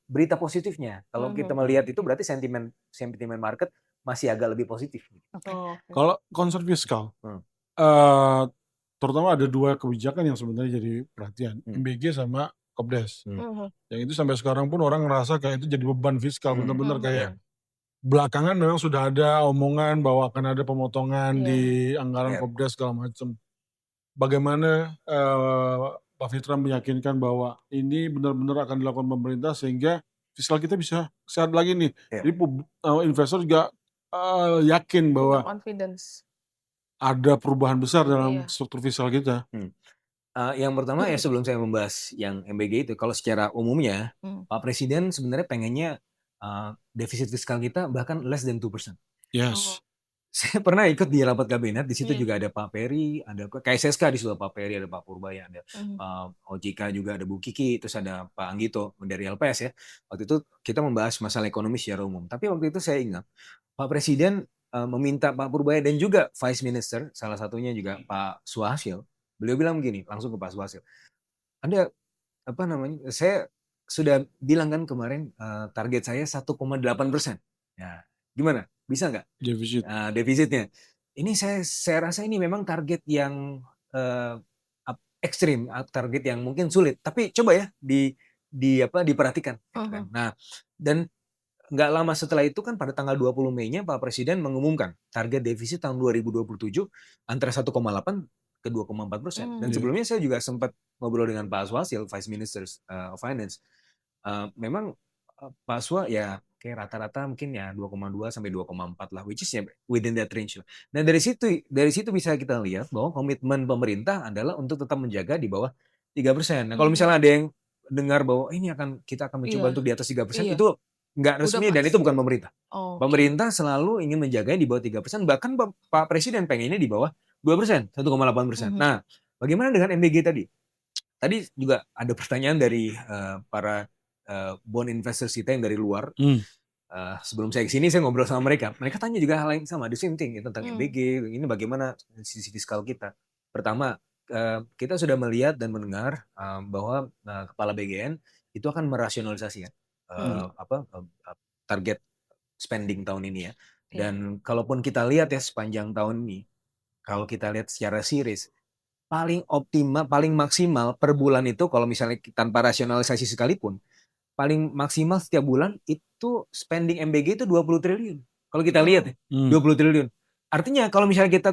berita positifnya. Kalau kita melihat itu berarti sentimen market masih agak lebih positif. Kalau concern fiskal, terutama ada 2 kebijakan yang sebenarnya jadi perhatian, MBG sama Kopdes. Yang itu sampai sekarang pun orang ngerasa kayak itu jadi beban fiskal, benar-benar kayak belakangan memang sudah ada omongan bahwa akan ada pemotongan di anggaran Kopdes segala macam. Bagaimana Pak Fitra meyakinkan bahwa ini benar-benar akan dilakukan pemerintah sehingga fiskal kita bisa sehat lagi nih. Jadi investor juga yakin bahwa ada perubahan besar dalam struktur fiskal kita. Yang pertama ya sebelum saya membahas yang MBG itu, kalau secara umumnya Pak Presiden sebenarnya pengennya defisit fiskal kita bahkan less than 2%. Yes. Saya pernah ikut di rapat kabinet, di situ Iya. juga ada Pak Peri, ada KSSK di situ, Pak Peri, ada Pak Purbaya, ada Mhm. OJK juga, ada Bu Kiki, terus ada Pak Anggito dari LPS ya. Waktu itu kita membahas masalah ekonomi secara umum. Tapi waktu itu saya ingat Pak Presiden meminta Pak Purbaya dan juga Vice Minister, salah satunya juga Pak Suhasil, beliau bilang begini, langsung ke Pak Suhasil. Anda apa namanya? Saya sudah bilang kan kemarin target saya 1,8%. Ya, gimana? Bisa nggak? Defisit. Defisitnya. Ini saya rasa ini memang target yang ekstrim, target yang mungkin sulit. Tapi coba ya diperhatikan. Gitu kan. Mhm. Nah, dan nggak lama setelah itu kan pada tanggal 20 Mei-nya Pak Presiden mengumumkan target defisit tahun 2027 antara 1,8 ke 2,4%. Dan Iya. sebelumnya saya juga sempat ngobrol dengan Pak Aswasil, Vice Minister of Finance. Memang Pak Aswa ya kayak rata-rata mungkin ya 2,2 sampai 2,4 lah, which is ya within that range lah. Dan dari situ bisa kita lihat bahwa komitmen pemerintah adalah untuk tetap menjaga di bawah 3%. Nah, kalau misalnya ada yang dengar bahwa ini kita akan mencoba Iya. untuk di atas 3%, Iya. itu nggak Udah resmi dan itu pasti. bukan pemerintah. Oke. Pemerintah selalu ingin menjaganya di bawah 3%, bahkan Pak Presiden pengennya di bawah 2%, 1,8%. Mhm. Nah, bagaimana dengan MBG tadi? Tadi juga ada pertanyaan dari para bond investors kita yang dari luar. Sebelum saya kesini saya ngobrol sama mereka. Mereka tanya juga hal yang sama, the same thing tentang MBG. Ini bagaimana sisi fiskal kita. Pertama, kita sudah melihat dan mendengar bahwa Kepala BGN itu akan merasionalisasi ya, target spending tahun ini ya. Iya. Dan kalaupun kita lihat ya sepanjang tahun ini, kalau kita lihat secara series, paling optimal, paling maksimal per bulan itu kalau misalnya tanpa rasionalisasi sekalipun, paling maksimal setiap bulan itu spending MBG itu 20 triliun. Kalau kita lihat ya, 20 triliun. Artinya kalau misalnya kita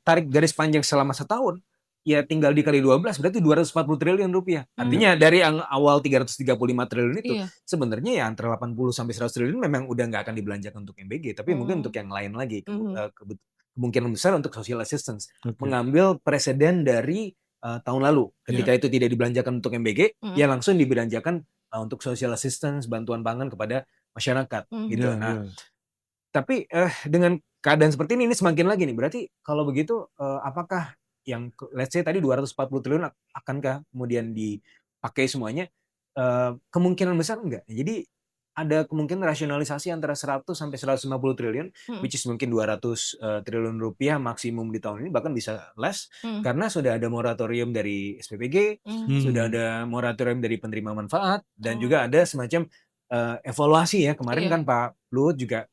tarik garis panjang selama setahun, ya tinggal dikali 12 berarti 240 triliun rupiah. Artinya dari yang awal 335 triliun itu Iya. sebenarnya ya antara 80 sampai 100 triliun memang udah nggak akan dibelanjakan untuk MBG, tapi mungkin untuk yang lain lagi. Kemungkinan besar untuk social assistance. Mengambil presiden dari tahun lalu ketika itu tidak dibelanjakan untuk MBG, ya langsung dibelanjakan untuk social assistance, bantuan pangan kepada masyarakat gitu. Nah, tapi dengan keadaan seperti ini semakin lagi nih. Berarti kalau begitu apakah yang let's say tadi 240 triliun akankah kemudian dipakai semuanya? Kemungkinan besar enggak. Jadi ada kemungkinan rasionalisasi antara 100 sampai 150 triliun, which is mungkin 200 triliun rupiah maksimum di tahun ini, bahkan bisa less, karena sudah ada moratorium dari SPPG, sudah ada moratorium dari penerima manfaat, dan juga ada semacam evaluasi ya. Kemarin kan Pak Luhut juga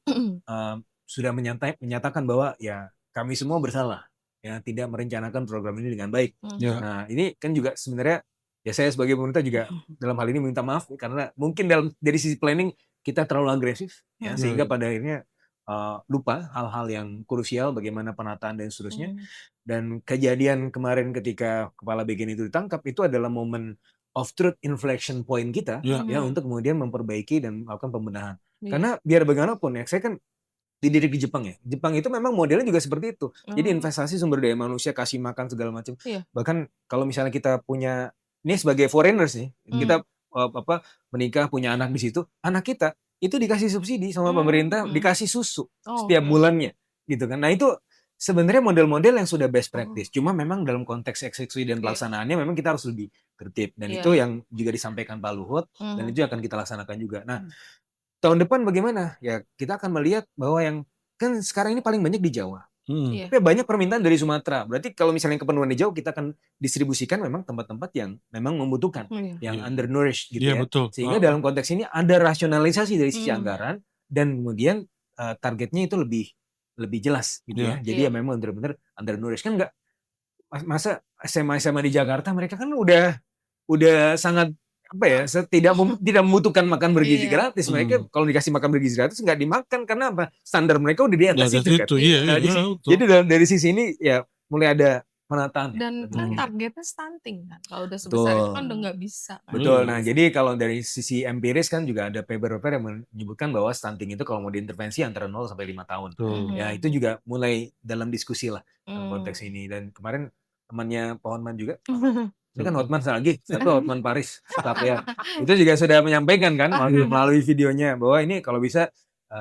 sudah menyatakan bahwa ya kami semua bersalah ya tidak merencanakan program ini dengan baik. Nah, ini kan juga sebenarnya ya saya sebagai pemerintah juga dalam hal ini minta maaf karena mungkin dari sisi planning kita terlalu agresif ya sehingga pada akhirnya lupa hal-hal yang krusial bagaimana penataan dan seterusnya. Dan kejadian kemarin ketika Kepala BGN itu ditangkap itu adalah momen of truth inflection point kita ya untuk kemudian memperbaiki dan melakukan pembenahan. Karena biar bagaimanapun ya, saya kan dididik di Jepang ya. Jepang itu memang modelnya juga seperti itu. Jadi investasi sumber daya manusia, kasih makan segala macam. Bahkan kalau misalnya kita punya, ini sebagai foreigners nih, kita menikah punya anak di situ, anak kita itu dikasih subsidi sama pemerintah, dikasih susu setiap bulannya, gitu kan. Nah itu sebenarnya model-model yang sudah best practice. Cuma memang dalam konteks eksekusi dan pelaksanaannya memang kita harus lebih tertib. Dan itu yang juga disampaikan Pak Luhut, dan itu akan kita laksanakan juga. Nah, tahun depan bagaimana? Ya kita akan melihat bahwa yang kan sekarang ini paling banyak di Jawa. Tapi banyak permintaan dari Sumatera. Berarti kalau misalnya kepenuhan di Jawa, kita akan distribusikan memang tempat-tempat yang memang membutuhkan, yang undernourished gitu ya. Betul. Sehingga dalam konteks ini ada rasionalisasi dari sisi anggaran dan kemudian targetnya itu lebih jelas gitu ya. Jadi ya memang benar-benar undernourished kan enggak masa SMA di Jakarta mereka kan udah sangat tidak membutuhkan makan bergizi gratis. Mereka kalau dikasih makan bergizi gratis nggak dimakan karena apa? Standar mereka udah di atas itu kan. Jadi dari sisi ini ya mulai ada penataan. Dan kan targetnya stunting kan. Kalau udah sebesar itu kan udah nggak bisa. Kan? Betul. Nah jadi kalau dari sisi empiris kan juga ada paper-paper yang menyebutkan bahwa stunting itu kalau mau diintervensi antara 0 sampai 5 tahun. Ya itu juga mulai dalam diskusi lah dalam konteks ini. Dan kemarin temannya Pak Hotman juga. Ini kan Hotman lagi, satu Hotman Paris, ya. Itu juga sudah menyampaikan kan melalui videonya bahwa ini kalau bisa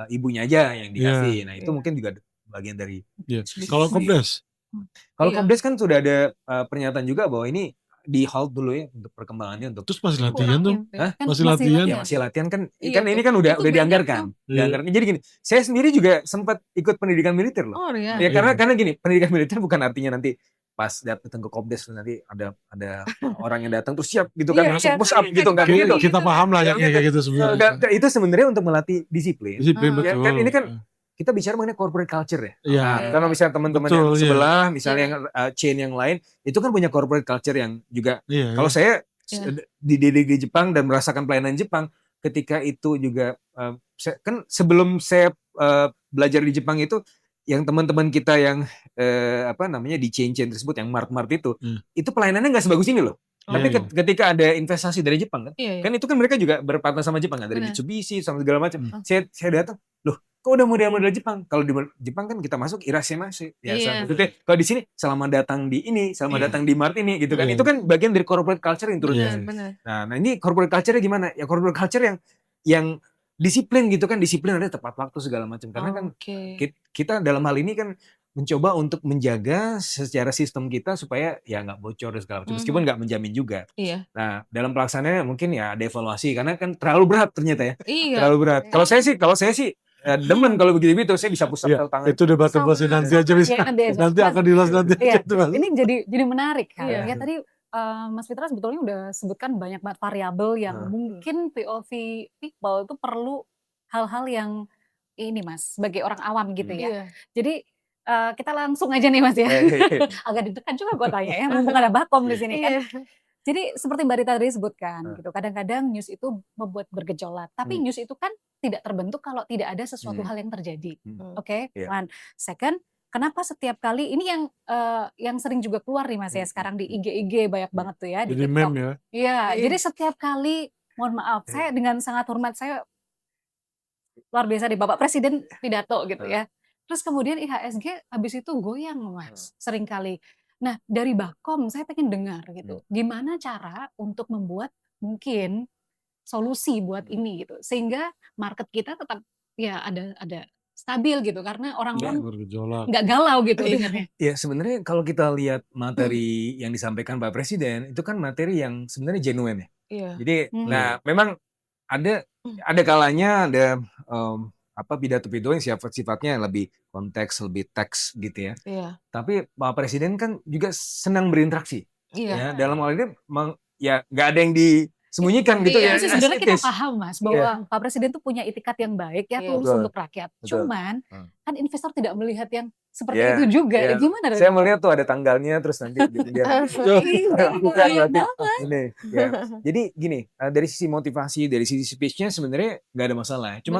ibunya aja yang dikasih. Nah itu mungkin juga bagian dari Iya. Kalau Kopdar, kalau Iya. Kopdar kan sudah ada pernyataan juga bahwa ini di halt dulu ya untuk perkembangannya untuk terus masih latihan tuh, Kurangin ya. Hah? Kan masih latihan. ya masih latihan kan Iya kan ini tuh. kan udah Itu banyak dianggarkan. tuh. Iya. Dianggarkan. Jadi gini, saya sendiri juga sempat ikut pendidikan militer loh. Oh iya. Ya Iya. karena gini, pendidikan militer bukan artinya nanti pas datang ke Kopdar nanti ada orang yang datang terus siap gitu kan Iya, langsung iya, push up gitu kan kayak gitu. Kita paham lah ya kayak gitu sebenarnya. Itu sebenarnya untuk melatih disiplin. Disiplin Ah. Ya, betul. kan ini kan kita bicara mengenai corporate culture ya. Iya. Nah, kalau misalnya teman-teman Betul, yang iya. sebelah, misalnya Iya. yang chain yang lain, itu kan punya corporate culture yang juga. Iya. Kalau saya Iya. dididik di Jepang dan merasakan pelayanan Jepang, ketika itu juga kan sebelum saya belajar di Jepang itu, yang teman-teman kita yang di chain tersebut, yang mart itu pelayanannya nggak sebagus ini loh. Tapi Iya. ketika ada investasi dari Jepang kan, Iya, iya. kan itu kan mereka juga berpartner sama Jepang kan, dari Benar. Mitsubishi sama segala macam. Hmm. Saya datang, loh kok udah model-model Jepang? Kalau di Jepang kan kita masuk irashimasu. Ya, Iya. maksudnya kalau di sini selamat datang di ini, selamat Iya. datang di mart ini gitu kan. Iya. Itu kan bagian dari corporate culture yang turun. Iya. Benar. Nah, ini corporate culture-nya gimana? Ya corporate culture yang disiplin gitu kan, disiplin ada tepat waktu segala macam. Karena kan Oke. kita dalam hal ini kan mencoba untuk menjaga secara sistem kita supaya ya nggak bocor dan segala macam. Meskipun nggak menjamin juga. Iya. Nah, dalam pelaksanaannya mungkin ya ada evaluasi karena kan terlalu berat ternyata ya. Iya. Terlalu berat. Kalau saya sih demen kalau begitu saya bisa push up Iya, tangan. itu debat-debatnya Sama. nanti aja bisa. Ya, nanti aja. Nanti akan dilas nanti Iya, aja tuh, Mas. ini jadi menarik kan. Iya. Ya tadi Mas Fitra sebetulnya udah sebutkan banyak banget variabel yang Hmm. mungkin POV people itu perlu hal-hal yang ini Mas, sebagai orang awam gitu ya. Iya. Jadi kita langsung aja nih Mas ya. Agak deg-degan juga gue tanya ya, mumpung ada Bakom di sini kan. Iya. Jadi seperti Mbak Rita tadi sebutkan Hmm. gitu, kadang-kadang news itu membuat bergejolak. Tapi Hmm. news itu kan tidak terbentuk kalau tidak ada sesuatu Hmm. hal yang terjadi. Hmm. Oke, Iya. one. Second, kenapa setiap kali ini yang sering juga keluar nih Mas ya sekarang di IG banyak banget tuh ya di Jadi TikTok. meme ya. Iya, Iya. jadi setiap kali mohon maaf, saya dengan sangat hormat saya luar biasa di Bapak Presiden pidato gitu ya. Terus kemudian IHSG habis itu goyang Mas, sering kali. Nah, dari Bakom saya pengen dengar gitu. Gimana cara untuk membuat mungkin solusi buat ini gitu. Sehingga market kita tetap ya ada stabil gitu karena orang-orang Bergejolak. nggak galau gitu Iya. dengarnya. Ya sebenarnya kalau kita lihat materi yang disampaikan Pak Presiden itu kan materi yang sebenarnya genuine ya. Iya. Jadi nah memang ada kalanya ada pidato-pidato yang sifatnya lebih konteks, lebih teks gitu ya. Iya. Tapi Pak Presiden kan juga senang berinteraksi. Iya. Ya, dalam hal ini ya nggak ada yang disembunyikan gitu Iya, ya. Itu sih sebenarnya kita Estetis. paham Mas bahwa Pak Presiden tuh punya itikat yang baik ya, Iya. tulus Betul. untuk rakyat. Betul. Cuman kan investor tidak melihat yang seperti Iya, itu juga. iya. Gimana dari Saya melihat tuh ada tanggalnya terus nanti dia bukan Iya berarti ini ya. Jadi gini, dari sisi motivasi, dari sisi speech-nya sebenarnya nggak ada masalah. Cuma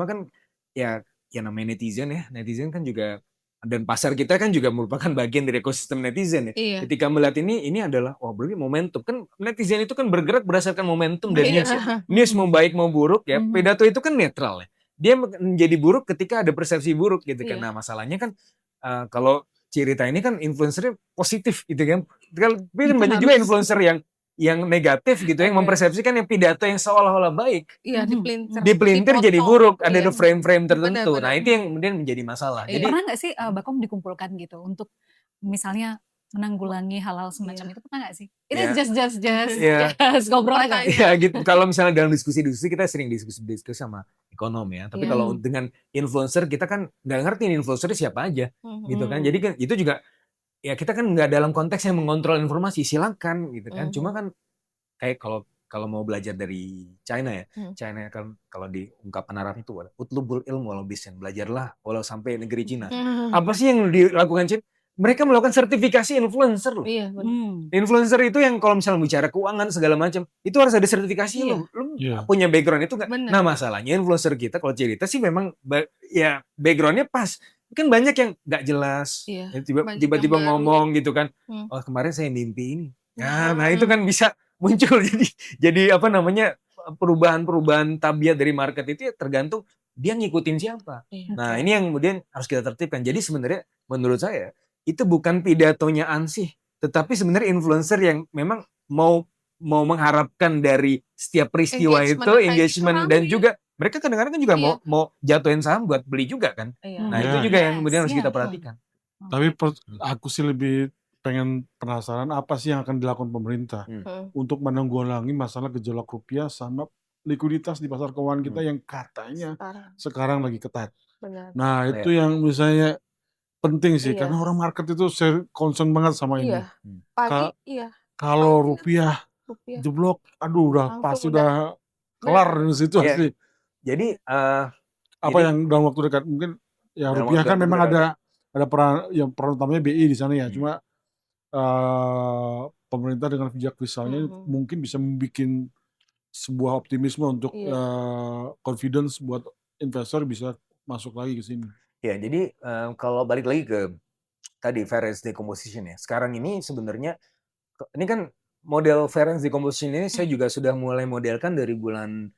kan ya namanya netizen ya. Netizen kan juga dan pasar kita kan juga merupakan bagian dari ekosistem netizen ya. Iya. Ketika melihat ini adalah berarti momentum. Kan netizen itu kan bergerak berdasarkan momentum dan news. Ya. News mau baik mau buruk ya. Pidato itu kan netral ya. Dia menjadi buruk ketika ada persepsi buruk gitu kan. Iya. Nah, masalahnya kan kalau cerita ini kan influencernya positif gitu kan. Tapi kan banyak juga influencer yang negatif gitu yang mempersepsikan yang pidato yang seolah-olah baik Iya, dipelintir. dipelintir jadi dipotong. buruk, ada Iya. frame-frame tertentu. Benar, Nah, benar. itu yang kemudian menjadi masalah. Iya. Jadi pernah nggak sih Bakom dikumpulkan gitu untuk misalnya menanggulangi hal-hal semacam itu, pernah nggak sih? Itu Iya. just ngobrol aja. ya gitu. Kalau misalnya dalam diskusi-diskusi kita sering diskusi sama ekonom ya. Tapi Iya. kalau dengan influencer kita kan nggak ngerti nih influencernya siapa aja gitu kan. Jadi kan itu juga ya kita kan nggak dalam konteks yang mengontrol informasi, silakan gitu kan. Cuma kan kayak kalau mau belajar dari China ya, China kan kalau di ungkapan Arab itu ada utlubul ilmu walau bisen, belajarlah walau sampai negeri Cina. Apa sih yang dilakukan Cina? Mereka melakukan sertifikasi influencer loh. Iya, benar. Influencer itu yang kalau misalnya bicara keuangan segala macam, itu harus ada sertifikasi Iya. loh. Lu Iya. punya background itu nggak? Benar. Nah masalahnya influencer kita kalau cerita sih memang ya backgroundnya pas. Kan banyak yang nggak jelas, Iya. ya, Banyak tiba-tiba yang baru. ngomong gitu kan. Oh kemarin saya mimpi ini. Nah itu kan bisa muncul jadi apa namanya perubahan-perubahan tabiat dari market itu ya tergantung dia ngikutin siapa. Iya. Nah ini yang kemudian harus kita tertibkan. Jadi sebenarnya menurut saya itu bukan pidatonya Ansih, tetapi sebenarnya influencer yang memang mau mengharapkan dari setiap peristiwa Engagement itu kayak engagement gitu dan rame. juga mereka kadang-kadang kan juga Iya. mau jatuhin saham buat beli juga kan. Iya. Nah, itu Iya. juga yang kemudian harus Yes, kita iya. perhatikan. Tapi Oke. aku sih lebih pengen penasaran apa sih yang akan dilakukan pemerintah Hmm. untuk menanggulangi masalah gejolak rupiah sama likuiditas di pasar keuangan kita Hmm. yang katanya Sekarang sekarang lagi ketat. benar. Nah, Oh, itu ya. yang misalnya penting sih karena Iya. orang market itu concern banget sama ini. Iya. Hmm. Pagi Ka- iya. Kalau Pagi rupiah rupiah jeblok, aduh udah langsung pasti udah udah kelar benar. di situ Iya. asli. Jadi Apa jadi yang dalam waktu dekat mungkin ya dalam rupiah kan waktu memang dekat, ada peran utamanya BI di sana ya. Hmm. Cuma pemerintah dengan bijak fiskalnya Mhm. mungkin bisa membuat sebuah optimisme untuk Iya. confidence buat investor bisa masuk lagi ke sini. ya jadi kalau balik lagi ke tadi variance decomposition ya. Sekarang ini sebenarnya ini kan model variance decomposition ini saya juga sudah mulai modelkan dari bulan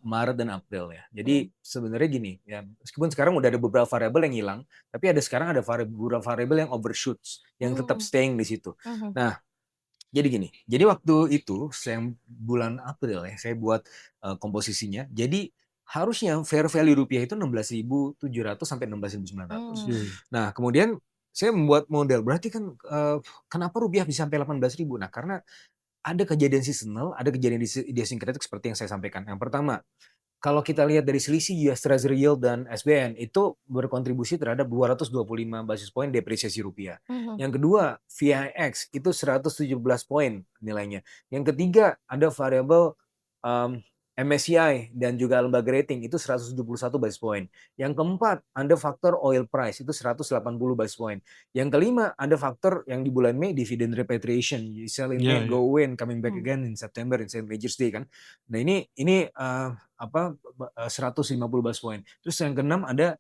Maret dan April ya. Jadi sebenarnya gini ya, meskipun sekarang udah ada beberapa variabel yang hilang, tapi sekarang ada beberapa variabel yang overshoots, yang tetap staying di situ. Mhm. Nah, jadi gini, jadi waktu itu saya bulan April ya, saya buat komposisinya. Jadi harusnya fair value rupiah itu 16.700 sampai 16.900. Hmm. Nah, kemudian saya membuat model, berarti kan kenapa rupiah bisa sampai 18.000? Nah, karena ada kejadian seasonal, ada kejadian idiosyncratic seperti yang saya sampaikan. Yang pertama, kalau kita lihat dari selisih US Treasury Yield dan SBN itu berkontribusi terhadap 225 basis poin depresiasi rupiah. Mhm. Yang kedua, VIX itu 117 poin nilainya. Yang ketiga, ada variabel MSCI dan juga lembaga rating itu 171 basis point. Yang keempat, ada faktor oil price itu 180 basis point. Yang kelima, ada faktor yang di bulan Mei dividend repatriation. You sell in May, Iya, iya. go away and coming back again in September in St. Major's Day kan. Nah, ini 150 basis point. Terus yang keenam ada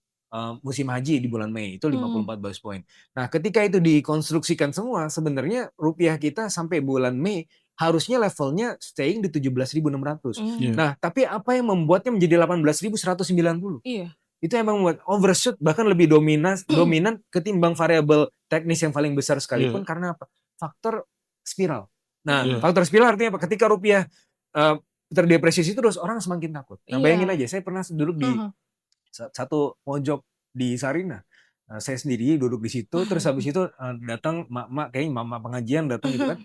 musim haji di bulan Mei itu 54 basis point. Nah, ketika itu dikonstruksikan semua, sebenarnya rupiah kita sampai bulan Mei harusnya levelnya staying di 17.600. Iya. Nah, tapi apa yang membuatnya menjadi 18.190? Iya. Itu yang membuat overshoot bahkan lebih dominan ketimbang variabel teknis yang paling besar sekalipun. Iya. Karena apa? Faktor spiral. Nah, Iya. faktor spiral artinya apa? Ketika rupiah terdepresiasi terus, orang semakin takut. Nah, bayangin Iya. aja, saya pernah duduk di satu pojok di Sarina. Saya sendiri duduk di situ, terus habis itu datang mak-mak, kayaknya mak-mak pengajian datang gitu kan.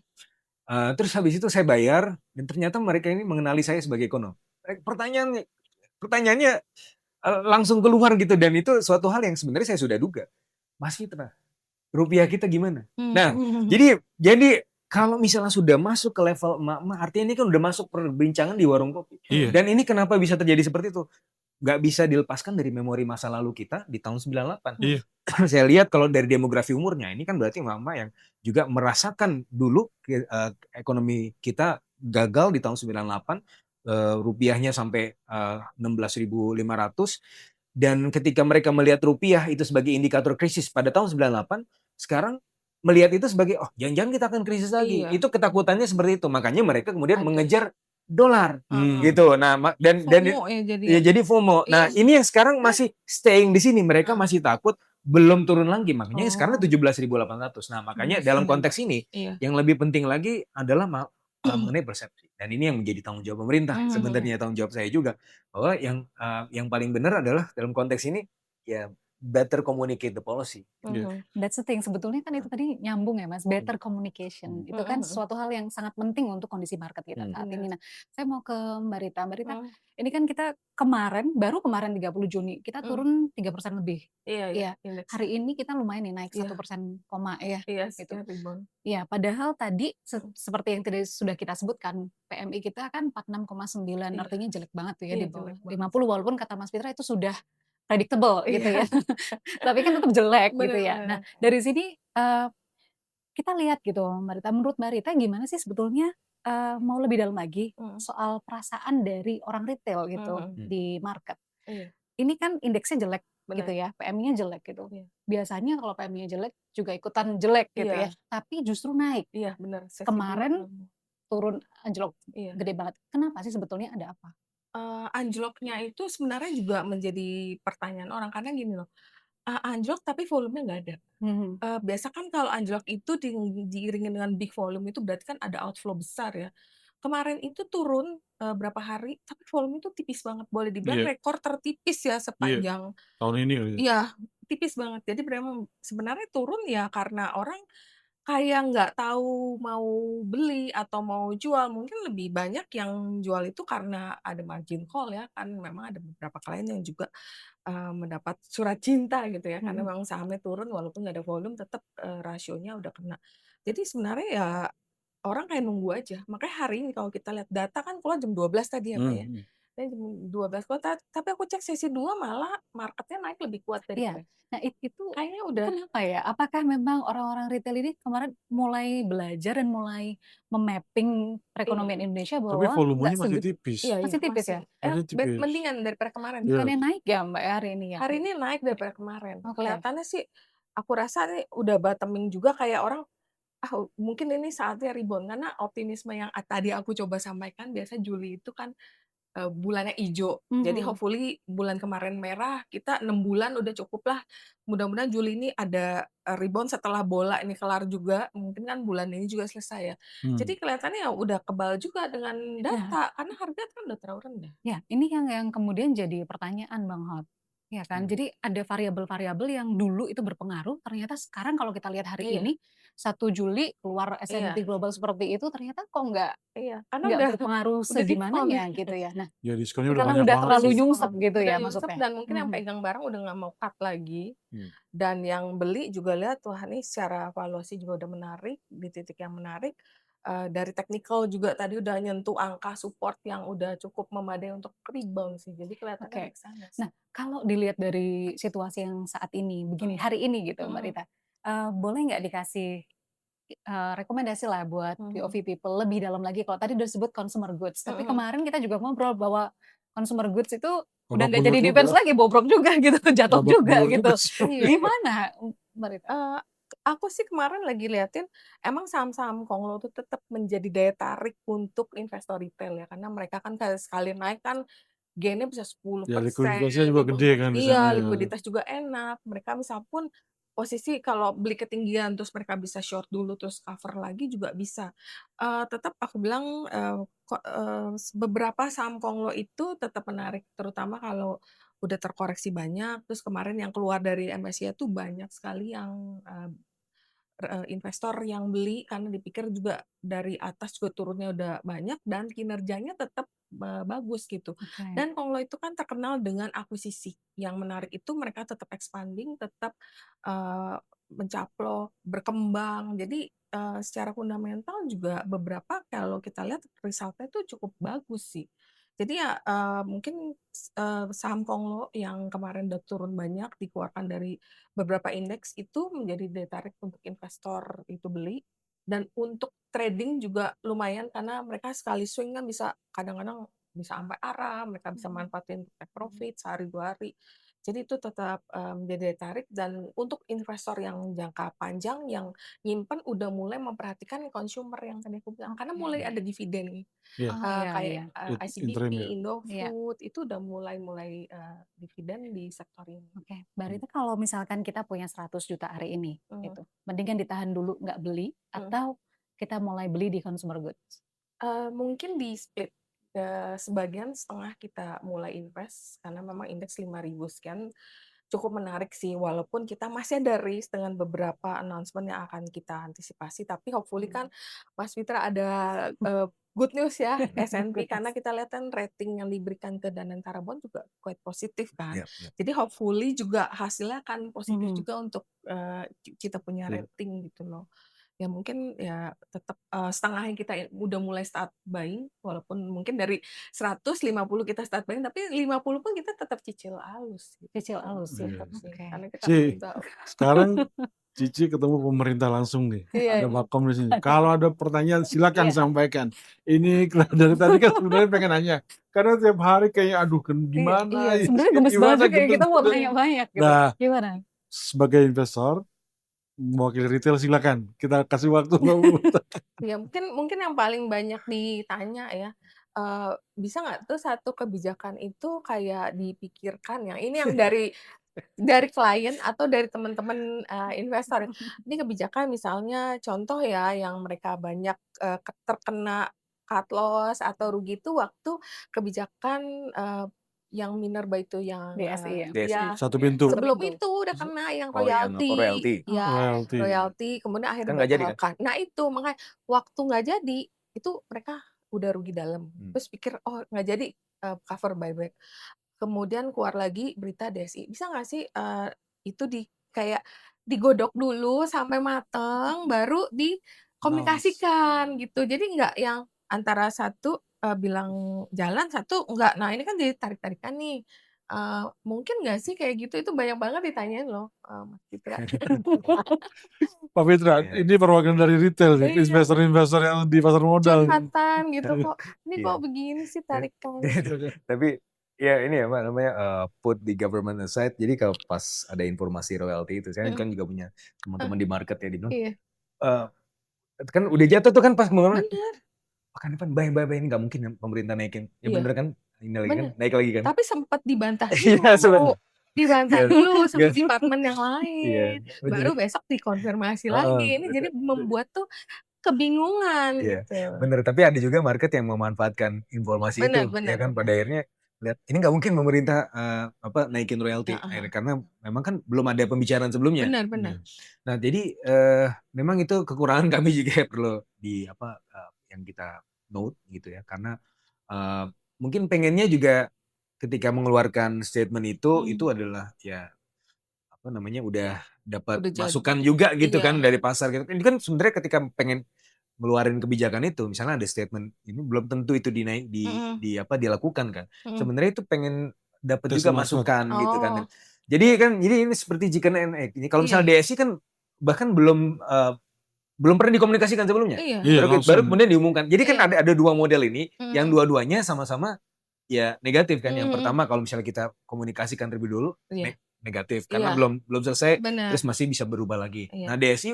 Terus habis itu saya bayar dan ternyata mereka ini mengenali saya sebagai ekonom. Pertanyaannya langsung keluar gitu, dan itu suatu hal yang sebenarnya saya sudah duga. Mas Fitra, rupiah kita gimana? Nah, jadi kalau misalnya sudah masuk ke level emak-emak, artinya ini kan udah masuk perbincangan di warung kopi. Iya. Dan ini kenapa bisa terjadi seperti itu? Nggak bisa dilepaskan dari memori masa lalu kita di tahun 98. Iya. Saya lihat kalau dari demografi umurnya, ini kan berarti mama yang juga merasakan dulu ekonomi kita gagal di tahun 98, rupiahnya sampai 16.500, dan ketika mereka melihat rupiah itu sebagai indikator krisis pada tahun 98, sekarang melihat itu sebagai jangan-jangan kita akan krisis lagi. Iya. Itu ketakutannya seperti itu. Makanya mereka kemudian Ada. mengejar dolar Hmm. gitu. Nah, dan FOMO ya jadi. ya jadi FOMO. Nah, Iya. ini yang sekarang masih staying di sini. Mereka masih takut belum turun lagi. Makanya sekarang 17.800. Nah, makanya dalam konteks ini Iya. yang lebih penting lagi adalah mengenai persepsi. Dan ini yang menjadi tanggung jawab pemerintah. Sebenarnya tanggung jawab saya juga, bahwa yang paling benar adalah dalam konteks ini ya better communicate the policy. That's the thing. Sebetulnya kan itu tadi nyambung ya Mas, better communication. Itu kan suatu hal yang sangat penting untuk kondisi market kita saat ini. Nah, saya mau ke Mbak Rita. Mbak Rita, ini kan kita baru kemarin 30 Juni, kita turun 3% lebih. Iya. Hari ini kita lumayan nih naik 1% koma ya. Iya, gitu. rebound. Iya, padahal tadi seperti yang tadi sudah kita sebutkan, PMI kita kan 46,9, artinya jelek banget tuh ya, di bawah 50, walaupun kata Mas Fitra itu sudah predictable gitu ya. Tapi kan tetap jelek gitu ya. Nah, dari sini kita lihat gitu Mbak Rita, menurut Mbak Rita gimana sih sebetulnya mau lebih dalam lagi soal perasaan dari orang retail gitu di market. Ini kan indeksnya jelek gitu ya, PMI-nya jelek gitu. Biasanya kalau PMI-nya jelek juga ikutan jelek gitu ya, tapi justru naik. Iya, benar. Kemarin turun anjlok gede banget. Kenapa sih sebetulnya, ada apa? Anjloknya itu sebenarnya juga menjadi pertanyaan orang karena gini loh, anjlok tapi volumenya nggak ada. Biasa kan kalau anjlok itu diiringi dengan big volume itu berarti kan ada outflow besar ya. kemarin itu turun, berapa hari, tapi volume itu tipis banget, boleh dibilang Iya, rekor tertipis ya iya. sepanjang Tahun ini kali ya? iya, tipis banget. Jadi memang sebenarnya turun ya karena orang kayak nggak tahu mau beli atau mau jual, mungkin lebih banyak yang jual itu karena ada margin call ya, kan memang ada beberapa klien yang juga, mendapat surat cinta gitu ya, karena Mhm. memang sahamnya turun walaupun nggak ada volume tetap, rasionya udah kena. Jadi sebenarnya ya orang kayak nunggu aja, makanya hari ini kalau kita lihat data kan keluar jam 12 tadi ya, Mbak, ya. Mhm. Jam 12 keluar tapi aku cek sesi 2 malah marketnya naik lebih kuat dari Iya. kemarin. Nah itu Kayaknya udah kenapa ya? Apakah memang orang-orang retail ini kemarin mulai belajar dan mulai me-mapping iya. perekonomian Indonesia Tapi bahwa nggak volumenya masih tipis. Iya iya, masih tipis ya? masih. Masih tipis. Mendingan daripada kemarin. Iya. Bukannya naik ya Mbak ya hari ini ya? Hari ini naik daripada kemarin. Oke. Kelihatannya sih, aku rasa nih udah bottoming juga kayak orang, ah mungkin ini saatnya rebound. Karena optimisme yang tadi aku coba sampaikan, biasa Juli itu kan bulannya ijo. Jadi Mhm. hopefully bulan kemarin merah, kita 6 bulan udah cukup lah. Mudah-mudahan Juli ini ada, rebound setelah bola ini kelar juga, mungkin kan bulan ini juga selesai ya. Hmm. Jadi kelihatannya ya udah kebal juga dengan Nah, data, karena harga kan udah terlalu rendah. ya ini yang kemudian jadi pertanyaan Bang Hot. Ya kan? Hmm. Jadi ada variabel-variabel yang dulu itu berpengaruh, ternyata sekarang kalau kita lihat hari Iya ini 1 Juli keluar S&P iya Global seperti itu ternyata kok nggak iya, karena nggak udah berpengaruh udah diskon. segimananya gitu ya. Nah, Ya diskonnya udah karena banyak udah banget terlalu sih. nyungsep gitu Udah ya nyungsep maksudnya? dan mungkin yang Mhm. pegang barang udah nggak mau cut lagi, Hmm. dan yang beli juga lihat, wah ini secara valuasi juga udah menarik, di titik yang menarik, dari teknikal juga tadi udah nyentuh angka support yang udah cukup memadai untuk rebound sih, jadi kelihatannya udah Oke. ke sana Nah, sih. kalau dilihat dari situasi yang saat ini, begini, hari ini gitu Mbak Mhm Rita, boleh nggak dikasih, rekomendasi lah buat mhm POV people lebih dalam lagi kalau tadi udah disebut consumer goods, tapi mhm. kemarin kita juga ngobrol bahwa consumer goods itu udah Babak nggak belur jadi juga. defense lagi, bobrok juga gitu, jatuh Babak juga belur juga gitu. sih. Iya iya. Gimana, Mbak Rita? Eee, aku sih kemarin lagi liatin, emang saham-saham konglo tuh tetap menjadi daya tarik untuk investor retail ya, karena mereka kan kayak sekali naik kan gain-nya bisa Ya 10%, likuiditasnya juga gede kan di sana iya, ya. likuiditas juga enak. Mereka misal pun posisi kalau beli ketinggian terus mereka bisa short dulu terus cover lagi juga bisa. Tetap aku bilang, beberapa saham konglo itu tetap menarik, terutama kalau udah terkoreksi banyak, terus kemarin yang keluar dari MSCI tuh banyak sekali yang, investor yang beli karena dipikir juga dari atas juga turunnya udah banyak dan kinerjanya tetap, bagus gitu. Oke. Dan Konglo itu kan terkenal dengan akuisisi, yang menarik itu mereka tetap expanding, tetap, mencaplok, berkembang. Jadi, secara fundamental juga beberapa kalau kita lihat result-nya tuh cukup bagus sih. Jadi ya, mungkin saham Konglo yang kemarin udah turun banyak dikeluarkan dari beberapa indeks itu menjadi daya tarik untuk investor itu beli, dan untuk trading juga lumayan karena mereka sekali swing kan bisa kadang-kadang bisa sampai arah, mereka bisa Mhm. manfaatin take profit sehari 2 hari. Jadi itu tetap, menjadi daya tarik dan untuk investor yang jangka panjang yang nyimpen udah mulai memperhatikan consumer yang tadi aku bilang, karena mulai Oke. ada dividen nih. Iya, Oh, iya Kayak, iya. interim ICBP, ya. Iya. Indofood itu udah mulai, dividen di sektor ini. Oke, Mbak Hmm. Rita kalau misalkan kita punya 100 juta hari ini, Mhm gitu, mendingan ditahan dulu nggak beli, mhm. atau kita mulai beli di consumer goods? Mungkin di-split, sebagian setengah kita mulai invest karena memang indeks 5.000 sekian cukup menarik sih walaupun kita masih ada risk dengan beberapa announcement yang akan kita antisipasi, tapi hopefully kan Mas Fitra ada, good news ya S&P Good karena news. kita lihat kan rating yang diberikan ke Danantara Bond juga quite positif kan. Iya, iya. Jadi hopefully juga hasilnya akan positif Mhm. juga untuk, kita punya Iya. rating gitu loh. Ya mungkin ya tetap, setengahnya kita udah mulai start buying, walaupun mungkin dari 150 kita start buying, tapi 50 pun kita tetap cicil halus gitu. Cicil halus ya? Tetap Iya. sih, Oke. karena kita Ci, belum tahu. sekarang Cici ketemu pemerintah langsung nih. Iya Ada Bakom di sini. Kalau ada pertanyaan silakan iya sampaikan. Ini dari tadi kan sebenarnya pengen nanya. Karena tiap hari kayaknya aduh iya gimana ini Sebenarnya gemes banget gimana juga ya, kita mau gitu. tanya banyak gitu. Nah, Gimana? sebagai investor, mewakili retail silakan. Kita kasih waktu Mbak Bu. iya, mungkin yang paling banyak ditanya ya, bisa nggak tuh satu kebijakan itu kayak dipikirkan ya, ini yang dari klien atau dari teman-teman, investor ya. Ini kebijakan misalnya contoh ya yang mereka banyak, terkena cut loss atau rugi itu waktu kebijakan, yang Minerba itu yang, DSI ya? DSI. ya Satu Iya, pintu. sebelum pintu. itu udah kena yang Oh, yang apa, royalti. royalti. Ya, Royalti. royalti kemudian Kan akhirnya nggak jadi kan? dibatalkan. Nah itu makanya waktu nggak jadi, itu mereka udah rugi dalam. Terus pikir, "Oh nggak jadi, cover buyback." Kemudian keluar lagi berita DSI. Bisa nggak sih, itu kayak digodok dulu sampai mateng baru Announce. dikomunikasikan gitu. Jadi nggak yang antara satu, bilang jalan, satu enggak. Nah ini kan jadi tarik-tarikan nih. Mungkin nggak sih kayak gitu? Itu banyak banget ditanyain loh, Mas Fitra. Pak Fitra, Iya. ini perwakilan dari retail nih, Iya. investor-investor yang di pasar modal. Curhatan gitu kok, ini Iya. kok begini sih tarikannya. Tapi ya ini ya Mbak namanya put the government aside. Jadi kalau pas ada informasi royalti itu, saya kan juga punya teman-teman di market ya, dibilang Iya, kan udah jatuh tuh kan pas kemarin. bener. Pekan depan buy ini nggak mungkin pemerintah naikin. Ya Iya. bener kan, ini lagi kan Bener. naik lagi kan. Tapi sempat dibantah Iya, dulu, sebenarnya. dibantah Iya. dulu sama Iya. departemen yang Iya, lain. bener. Baru besok dikonfirmasi Heeh, lagi. Ini jadi membuat tuh kebingungan Iya, gitu. bener. Tapi ada juga market yang memanfaatkan informasi Bener, itu, bener, ya kan. bener. Pada akhirnya lihat ini nggak mungkin pemerintah naikin royalti, Heeh. karena memang kan belum ada pembicaraan sebelumnya. Bener, bener. Nah jadi memang itu kekurangan kami juga perlu yang kita note gitu ya, karena mungkin pengennya juga ketika mengeluarkan statement itu adalah ya apa namanya udah dapat Udah jadi. masukan juga gitu kan Iya. dari pasar gitu. Ini kan sebenarnya ketika pengen ngeluarin kebijakan itu, misalnya ada statement ini belum tentu itu dilakukan kan. Sebenarnya itu pengen dapat Tes juga market. masukan gitu kan. Oh. Jadi ini seperti chicken and egg. Ini kalau Iya. misalnya DSI kan bahkan belum pernah dikomunikasikan sebelumnya. Iya. Iya, Baru langsung. kemudian diumumkan. Jadi kan Iya. ada dua model ini yang Mhm. dua-duanya sama-sama ya negatif kan. Yang Mhm. pertama kalau misalnya kita komunikasikan terlebih dulu Iya. negatif karena Iya. belum selesai Bener. terus masih bisa berubah lagi. Iya. Nah, DSI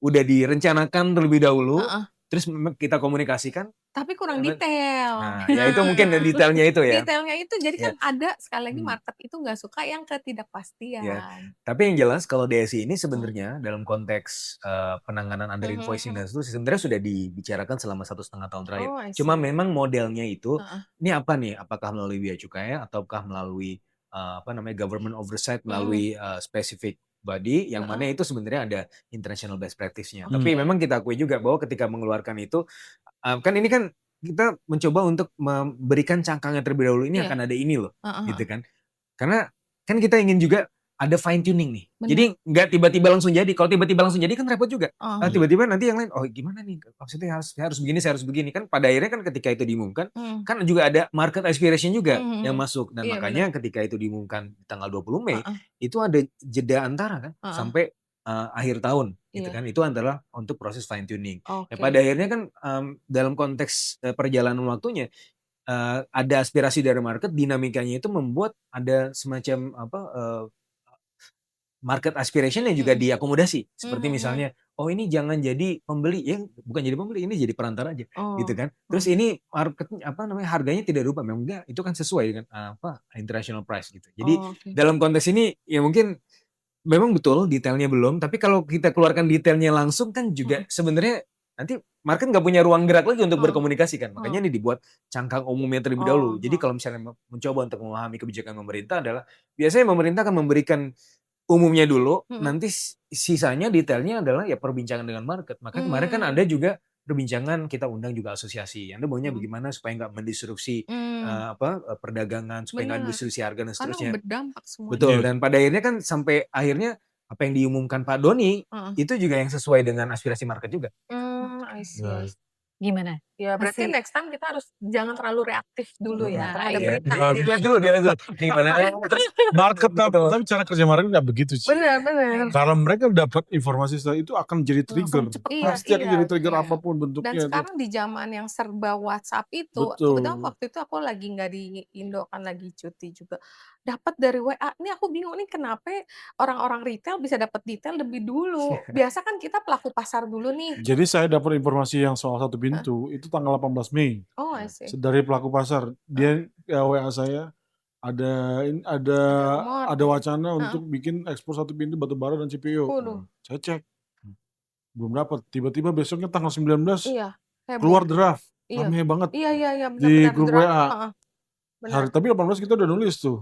udah direncanakan terlebih dahulu Heeh. terus kita komunikasikan. Tapi kurang Nah, detail. ya itu mungkin detailnya itu ya. Detailnya itu jadi Ya. kan ada sekali lagi Hmm. market itu nggak suka yang ketidakpastian. Ya. Tapi yang jelas kalau DSI ini sebenarnya dalam konteks penanganan under invoicing dan itu sebenarnya sudah dibicarakan selama 1,5 tahun terakhir. Oh, I see. Cuma memang modelnya itu Heeh. ini apa nih? Apakah melalui bea cukai ataukah melalui government oversight melalui specific body yang mana itu sebenarnya ada international best practice-nya. Tapi memang kita akui juga bahwa ketika mengeluarkan itu kan ini kan kita mencoba untuk memberikan cangkangnya terlebih dahulu ini Iya. akan ada ini loh, Heeh. gitu kan. Karena kan kita ingin juga ada fine tuning nih. Bener. Jadi nggak tiba-tiba langsung jadi. Kalau tiba-tiba langsung jadi kan repot juga. Oh. Tiba-tiba nanti yang lain, oh gimana nih? Maksudnya harus begini, saya harus begini. Kan pada akhirnya kan ketika itu diumumkan, kan juga ada market aspiration juga yang masuk. Dan Iya, makanya ketika itu diumumkan di tanggal 20 Mei, itu ada jeda antara kan sampai akhir tahun. Gitu Iya. kan. Itu adalah untuk proses fine tuning. Oke. Ya, pada akhirnya kan dalam konteks perjalanan waktunya, ada aspirasi dari market, dinamikanya itu membuat ada semacam market aspiration yang juga diakomodasi. Seperti misalnya, oh ini jangan jadi pembeli, ya bukan jadi pembeli, ini jadi perantara aja, gitu kan. Terus ini market harganya tidak berubah, memang enggak, itu kan sesuai dengan international price gitu. Jadi dalam konteks ini ya mungkin memang betul detailnya belum, tapi kalau kita keluarkan detailnya langsung kan juga sebenarnya nanti market nggak punya ruang gerak lagi untuk berkomunikasi kan. Makanya ini dibuat cangkang umumnya terlebih dahulu. Jadi kalau misalnya mencoba untuk memahami kebijakan pemerintah adalah biasanya pemerintah akan memberikan umumnya dulu, nanti sisanya detailnya adalah ya perbincangan dengan market. Maka kemarin kan ada juga perbincangan, kita undang juga asosiasi. Anda maunya bagaimana supaya nggak mendisrupsi perdagangan, supaya nggak disrupsi harga dan seterusnya. Karena berdampak semua. Betul. Dan pada akhirnya kan sampai akhirnya apa yang diumumkan Pak Doni itu juga yang sesuai dengan aspirasi market juga. I see. Gimana? Ya berarti Masih- next time kita harus jangan terlalu reaktif dulu ya terhadap Iya. berita. Dilihat dulu gimana. Terus Market tapi cara kerja market nggak begitu sih. Benar. Kalau mereka dapat informasi setelah itu akan jadi trigger. Iya, Pasti akan jadi trigger iya. apapun Dan bentuknya. itu. sekarang di zaman yang serba WhatsApp itu, Betul. kebetulan waktu itu aku lagi nggak di Indo kan lagi cuti juga. Dapat dari WA, ini aku bingung nih kenapa orang-orang retail bisa dapat detail lebih dulu. Biasa kan kita pelaku pasar dulu nih. Jadi saya dapat informasi yang soal satu pintu itu tanggal 18 Mei Oh, I see. dari pelaku pasar. Dia WA saya ada wacana untuk bikin ekspor satu pintu batubara dan CPO. Waduh. Saya cek belum dapat. Tiba-tiba besoknya tanggal 19 Iya. Heboh. keluar draft. Iya. Rame banget Iya, di benar-benar grup gerak. WA. Heeh, benar. Hari tapi 18 kita udah nulis tuh.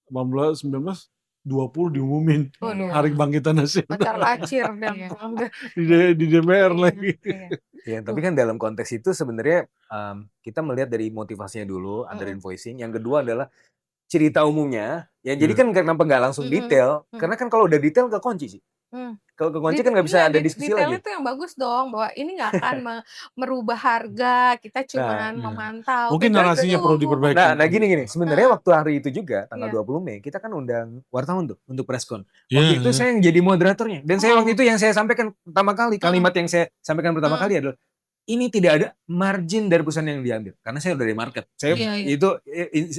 18, 19, 20 diumumin Waduh, Hari Kebangkitan Nasional acar-acir dan Iya. di DPR Iya, lagi. iya. Ya, tapi Tuh. kan dalam konteks itu sebenarnya kita melihat dari motivasinya dulu, under Mm-mm. invoicing. Yang kedua adalah cerita umumnya. Ya, jadi Iya. kan kenapa nggak langsung Mm-mm. detail? Mm. Karena kan kalau udah detail kekunci sih. Hmm. Kalau kekunci kan nggak bisa Iya, ada diskusi detail lagi. itu yang bagus dong, bahwa ini nggak akan merubah harga, kita Nah, cuman Iya. memantau. Mungkin Beda narasinya perlu tuh. diperbaiki. nah gini. Sebenarnya Heeh, waktu hari itu juga, tanggal iya. 20 Mei, kita kan undang wartawan tuh untuk preskon. Iya, Waktu itu iya. saya yang jadi moderatornya. Dan saya waktu Oh. itu yang saya sampaikan pertama kali, Mm-mm. kalimat yang saya sampaikan pertama Mm-mm. kali adalah, ini tidak ada margin dari perusahaan yang diambil. Karena saya udah dari market. Saya Iya. itu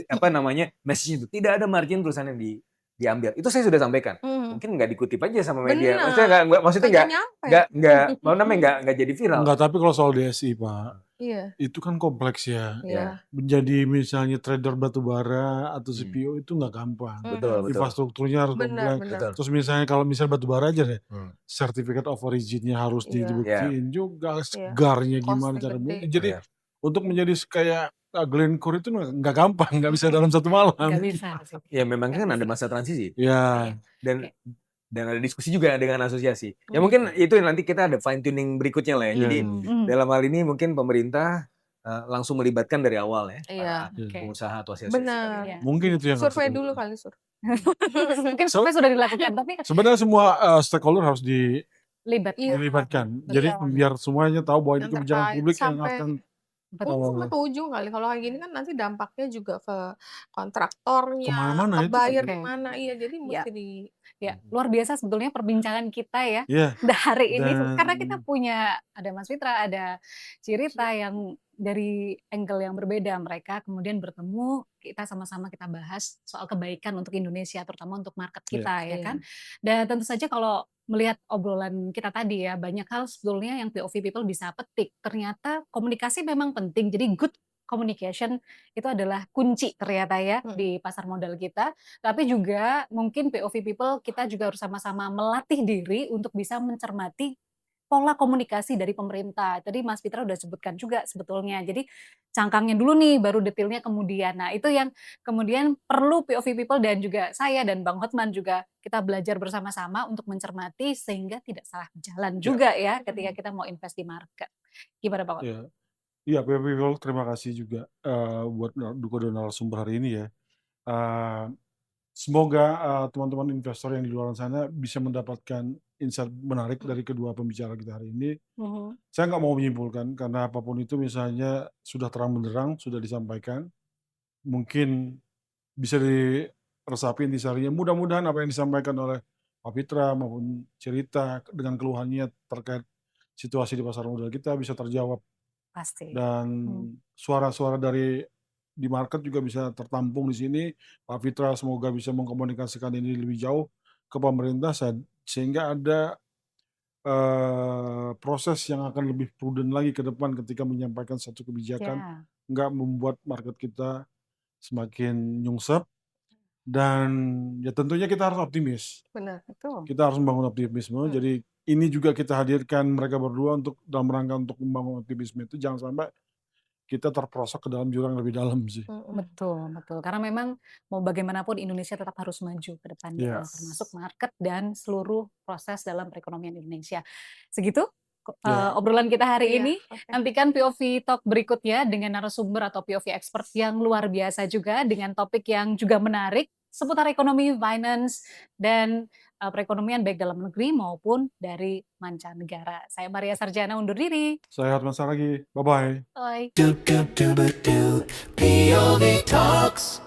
apa namanya, message itu. Tidak ada margin perusahaan yang diambil. Itu saya sudah sampaikan. Hmm. Mungkin nggak dikutip aja sama media. Benar. Maksudnya Kagak nyampe. nggak jadi viral. Enggak, tapi kalau soal DSI, Pak, Iya. itu kan kompleks ya. Iya. Menjadi misalnya trader batu bara atau Hmm. CPO itu nggak gampang. Betul. Infrastrukturnya harus Benar, kompleks. benar. Betul. Terus misalnya kalau misalnya batu bara aja deh, Hmm. Certificate of Origin-nya harus Iya. dibuktiin juga, Iya. segarnya gimana Costnya cara gede. bukti. Jadi Iya. untuk menjadi kayak Glencore itu nggak gampang, nggak bisa dalam satu malam. Nggak bisa sih. Ya memang Nggak kan ada bisa. masa transisi. Ya, Dan Oke. dan ada diskusi juga dengan asosiasi. Ya Hmm. mungkin itu nanti kita ada fine tuning berikutnya lah ya. Iya, Jadi iya. Hmm. dalam hal ini mungkin pemerintah langsung melibatkan dari awal ya, Iya. para Oke. pengusaha atau asosiasi. Benar. Iya. Mungkin itu yang harus Survei kita- dulu kali, Sur. Mungkin survei sudah dilakukan, tapi Sebenarnya semua stakeholder harus libat. Iya. dilibatkan. Jadi Betul. biar semuanya tahu bahwa ini Yang kebijakan terkait publik yang sampai akan Betul. sampai ke ujung kali. Kalau kayak gini kan nanti dampaknya juga ke kontraktornya, kemana-mana ke itu. buyer Oke. kemana. Iya, jadi Iya. mesti di Ya, luar biasa sebetulnya perbincangan kita ya Iya. hari ini Dan karena kita punya ada Mas Fitra, ada Cirita yang dari angle yang berbeda, mereka kemudian bertemu, kita sama-sama kita bahas soal kebaikan untuk Indonesia terutama untuk market kita ya Iya. kan. Dan tentu saja kalau melihat obrolan kita tadi ya, banyak hal sebetulnya yang POV people bisa petik. Ternyata komunikasi memang penting. Jadi good communication itu adalah kunci ternyata ya Hmm. di pasar modal kita. Tapi juga mungkin POV people kita juga harus sama-sama melatih diri untuk bisa mencermati pola komunikasi dari pemerintah. Tadi Mas Fitra udah sebutkan juga sebetulnya. Jadi cangkangnya dulu nih, baru detailnya kemudian. Nah itu yang kemudian perlu POV people dan juga saya dan Bang Hotman juga kita belajar bersama-sama untuk mencermati sehingga tidak salah jalan juga ya ketika kita mau invest di market. Gimana Bang Hotman? ya, iya, PPP terima kasih juga buat dua narasumber hari ini ya. Eh, Semoga teman-teman investor yang di luar sana bisa mendapatkan insight menarik dari kedua pembicara kita hari ini. Saya nggak mau menyimpulkan karena apapun itu misalnya sudah terang benderang, sudah disampaikan. Mungkin bisa diresapi intisarinya. Mudah-mudahan apa yang disampaikan oleh Pak Fitra maupun Cerita dengan keluhannya terkait situasi di pasar modal kita bisa terjawab. Pasti. Dan suara-suara di market juga bisa tertampung di sini. Pak Fitra semoga bisa mengkomunikasikan ini lebih jauh ke pemerintah sehingga ada proses yang akan lebih prudent lagi ke depan ketika menyampaikan satu kebijakan, Ya. nggak membuat market kita semakin nyungsep. Dan ya tentunya kita harus optimis. Benar. Betul. Kita harus membangun optimisme. Jadi ini juga kita hadirkan mereka berdua untuk dalam rangka untuk membangun optimisme itu jangan sampai kita terperosok ke dalam jurang lebih dalam sih. Betul, betul. Karena memang mau bagaimanapun Indonesia tetap harus maju ke depannya, Yes. termasuk market dan seluruh proses dalam perekonomian Indonesia. Segitu obrolan kita hari Iya, ini. oke. Nantikan POV Talk berikutnya dengan narasumber atau POV expert yang luar biasa juga dengan topik yang juga menarik seputar ekonomi, finance, dan perekonomian baik dalam negeri maupun dari mancanegara. Saya Maria Sarjana undur diri. Saya Hotman Saragi. Bye-bye. Bye. POV Talks.